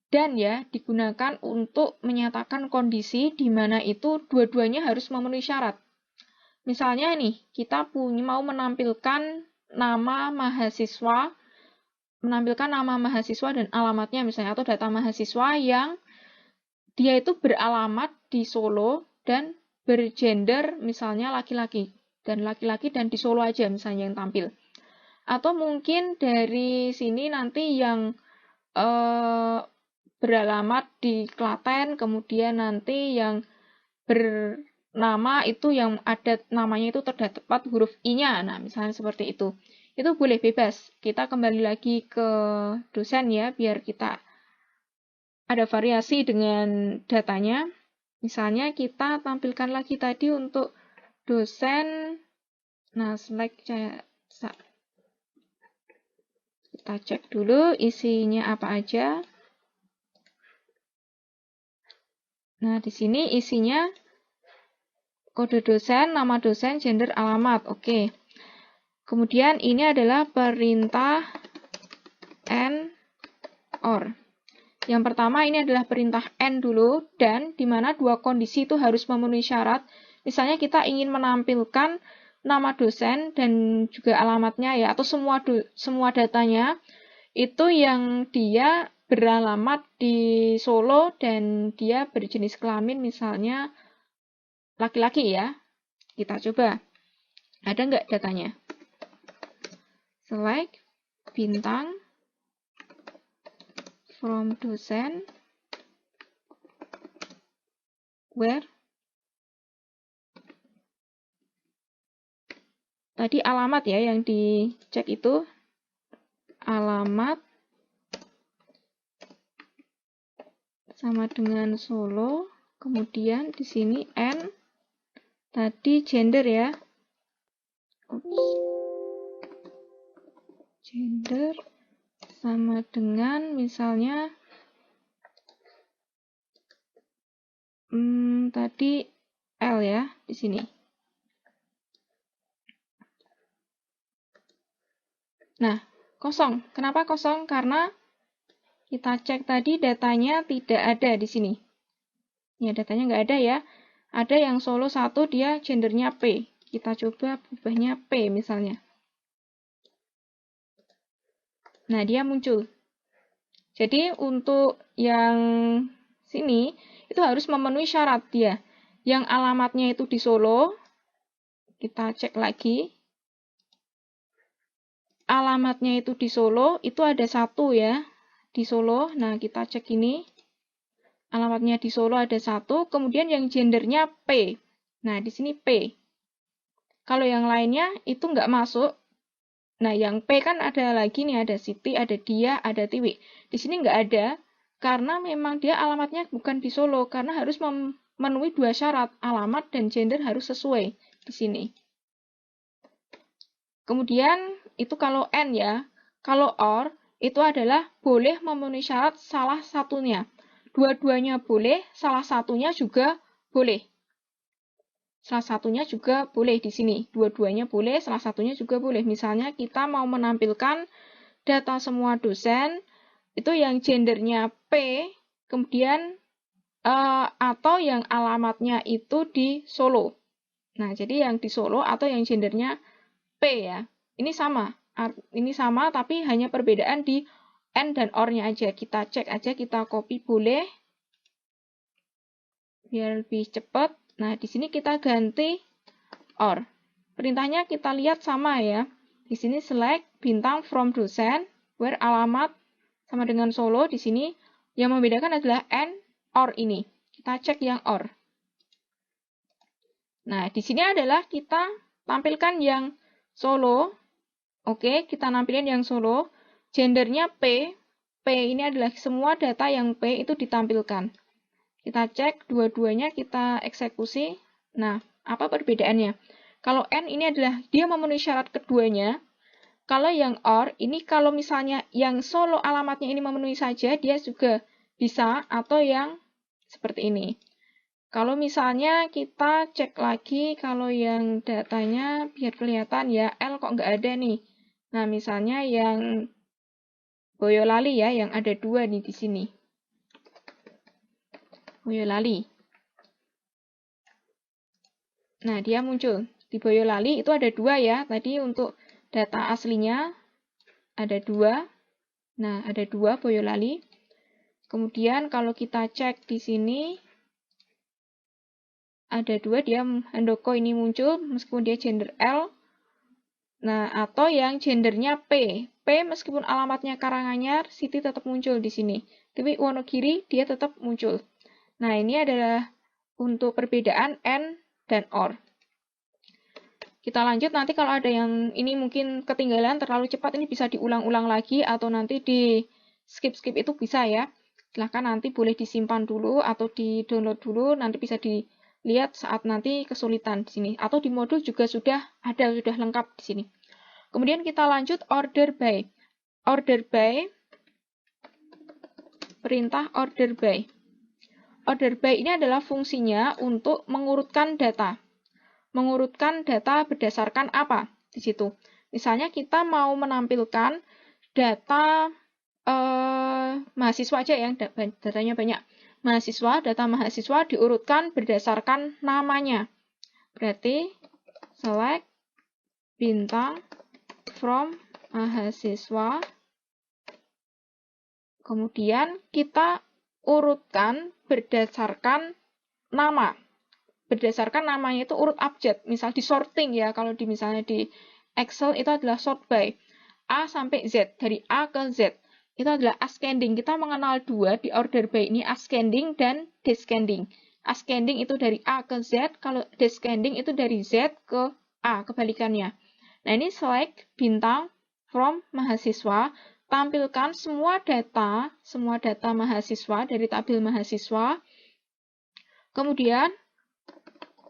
dan ya, digunakan untuk menyatakan kondisi di mana itu dua-duanya harus memenuhi syarat. Misalnya nih, kita mau menampilkan nama mahasiswa dan alamatnya misalnya, atau data mahasiswa yang dia itu beralamat di Solo dan bergender misalnya laki-laki dan di Solo aja misalnya yang tampil. Atau mungkin dari sini nanti yang beralamat di Klaten, kemudian nanti yang bernama itu yang ada namanya itu terdapat huruf I-nya. Nah, misalnya seperti itu. Itu boleh bebas. Kita kembali lagi ke dosen ya, biar kita ada variasi dengan datanya. Misalnya kita tampilkan lagi tadi untuk dosen. Nah, slide kita cek dulu isinya apa aja. Nah, di sini isinya kode dosen, nama dosen, gender, alamat. Oke. Kemudian ini adalah perintah AND OR. Yang pertama ini adalah perintah AND dulu, dan di mana dua kondisi itu harus memenuhi syarat. Misalnya kita ingin menampilkan nama dosen dan juga alamatnya ya, atau semua datanya itu yang dia beralamat di Solo dan dia berjenis kelamin misalnya laki-laki ya. Kita coba. Ada nggak datanya? Select bintang from dosen where tadi alamat ya yang dicek itu alamat sama dengan Solo, kemudian di sini N tadi gender ya. Gender sama dengan misalnya tadi L ya di sini. Nah, kosong. Kenapa kosong? Karena kita cek tadi datanya tidak ada di sini. Ya, datanya nggak ada ya. Ada yang Solo 1 dia gendernya P. Kita coba ubahnya P misalnya. Nah, dia muncul. Jadi untuk yang sini itu harus memenuhi syarat dia. Yang alamatnya itu di Solo, kita cek lagi. Alamatnya itu di Solo, itu ada 1 ya, di Solo. Nah, kita cek ini. Alamatnya di Solo ada 1, kemudian yang gendernya P. Nah, di sini P. Kalau yang lainnya itu nggak masuk. Nah, yang P kan ada lagi nih, ada Siti, ada Dia, ada Tiwi. Di sini nggak ada, karena memang dia alamatnya bukan di Solo, karena harus memenuhi 2 syarat, alamat dan gender harus sesuai di sini. Kemudian, itu kalau N ya. Kalau OR, itu adalah boleh memenuhi syarat salah satunya. Dua-duanya boleh, salah satunya juga boleh. Salah satunya juga boleh di sini. Dua-duanya boleh, salah satunya juga boleh. Misalnya kita mau menampilkan data semua dosen, itu yang gendernya P, kemudian atau yang alamatnya itu di Solo. Nah, jadi yang di Solo atau yang gendernya P ya. Ini sama. Ini sama, tapi hanya perbedaan di N dan OR-nya aja. Kita cek aja, kita copy boleh. Biar lebih cepat. Nah, di sini kita ganti OR. Perintahnya kita lihat sama ya. Di sini select bintang from dosen, where alamat sama dengan Solo. Di sini yang membedakan adalah N, OR ini. Kita cek yang OR. Nah, di sini adalah kita tampilkan yang Solo. Oke, kita nampilin yang Solo. Gendernya P. P ini adalah semua data yang P itu ditampilkan. Kita cek dua-duanya, kita eksekusi. Nah, apa perbedaannya? Kalau N ini adalah dia memenuhi syarat keduanya. Kalau yang OR, ini kalau misalnya yang Solo alamatnya ini memenuhi saja, dia juga bisa, atau yang seperti ini. Kalau misalnya kita cek lagi, kalau yang datanya biar kelihatan ya, L kok nggak ada nih. Nah, misalnya yang Boyolali ya, yang ada 2 nih di sini. Boyolali. Nah, dia muncul. Di Boyolali itu ada 2 ya. Tadi untuk data aslinya ada 2. Nah, ada 2 Boyolali. Kemudian kalau kita cek di sini, ada 2, dia Handoko ini muncul, meskipun dia gender L. Nah, atau yang gendernya P. P meskipun alamatnya Karanganyar, Siti tetap muncul di sini. Tapi Wonogiri, dia tetap muncul. Nah, ini adalah untuk perbedaan N dan OR. Kita lanjut, nanti kalau ada yang ini mungkin ketinggalan terlalu cepat, ini bisa diulang-ulang lagi, atau nanti di skip-skip itu bisa ya. Silahkan nanti boleh disimpan dulu, atau di-download dulu, nanti bisa dilihat saat nanti kesulitan di sini. Atau di modul juga sudah ada, sudah lengkap di sini. Kemudian kita lanjut order by. Order by, perintah order by. Order by ini adalah fungsinya untuk mengurutkan data. Mengurutkan data berdasarkan apa di situ. Misalnya kita mau menampilkan data mahasiswa aja yang datanya banyak. Data mahasiswa diurutkan berdasarkan namanya. Berarti select bintang from mahasiswa. Kemudian kita urutkan berdasarkan nama. Berdasarkan namanya itu urut abjad. Misal di sorting ya, kalau misalnya di Excel itu adalah sort by. A sampai Z, dari A ke Z. Itu adalah ascending. Kita mengenal 2 di order by ini, ascending dan descending. Ascending itu dari A ke Z, kalau descending itu dari Z ke A, kebalikannya. Nah, ini select bintang from mahasiswa. Tampilkan semua data mahasiswa dari tabel mahasiswa. Kemudian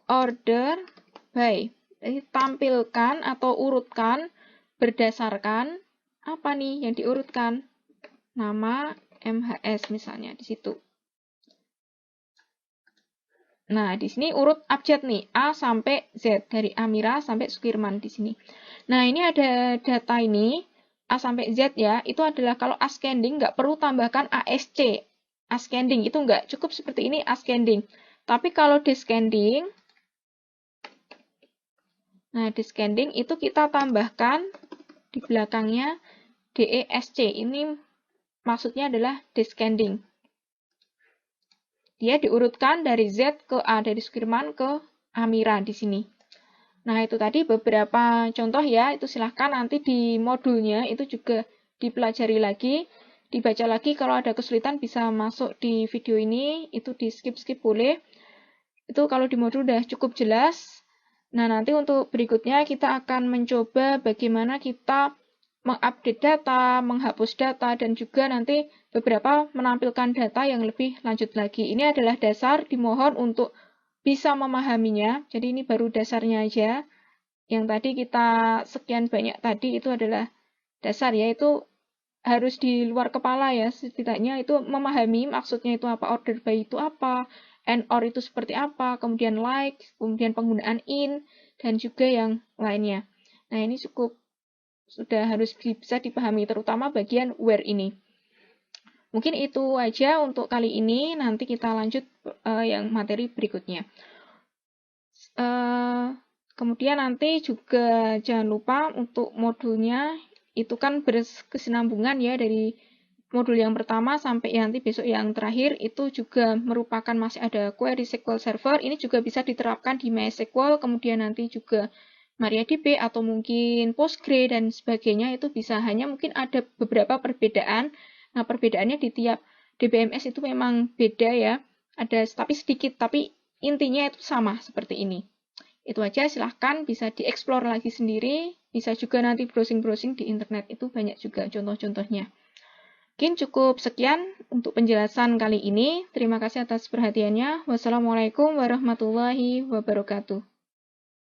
order by. Jadi tampilkan atau urutkan berdasarkan apa nih yang diurutkan? Nama MHS misalnya di situ. Nah, di sini urut abjad nih, A sampai Z, dari Amira sampai Sukirman di sini. Nah, ini ada data ini, A sampai Z ya, itu adalah kalau ascending nggak perlu tambahkan ASC. Ascending itu nggak cukup seperti ini ascending. Tapi kalau descending, nah descending itu kita tambahkan di belakangnya DESC. Ini maksudnya adalah descending. Dia diurutkan dari Z ke A, dari Sukirman ke Amira di sini. Nah, itu tadi beberapa contoh ya, itu silahkan nanti di modulnya itu juga dipelajari lagi, dibaca lagi. Kalau ada kesulitan bisa masuk di video ini, itu di skip-skip boleh. Itu kalau di modul udah cukup jelas. Nah, nanti untuk berikutnya kita akan mencoba bagaimana kita mengupdate data, menghapus data, dan juga nanti beberapa menampilkan data yang lebih lanjut lagi. Ini adalah dasar, dimohon untuk bisa memahaminya. Jadi ini baru dasarnya aja. Yang tadi kita sekian banyak tadi itu adalah dasar ya, itu harus di luar kepala ya, setidaknya itu memahami maksudnya itu apa, order by itu apa, and or itu seperti apa, kemudian like, kemudian penggunaan in, dan juga yang lainnya. Nah, ini cukup sudah harus bisa dipahami, terutama bagian where ini. Mungkin itu aja untuk kali ini, nanti kita lanjut yang materi berikutnya. Kemudian nanti juga jangan lupa untuk modulnya, itu kan berkesinambungan ya dari modul yang pertama sampai nanti besok yang terakhir, itu juga merupakan masih ada query SQL Server. Ini juga bisa diterapkan di MySQL, kemudian nanti juga MariaDB atau mungkin Postgre dan sebagainya, itu bisa, hanya mungkin ada beberapa perbedaan. Nah, perbedaannya di tiap DBMS itu memang beda ya, ada tapi sedikit, tapi intinya itu sama seperti ini. Itu aja, silahkan bisa dieksplor lagi sendiri, bisa juga nanti browsing-browsing di internet, itu banyak juga contoh-contohnya. Mungkin cukup sekian untuk penjelasan kali ini. Terima kasih atas perhatiannya. Wassalamualaikum warahmatullahi wabarakatuh.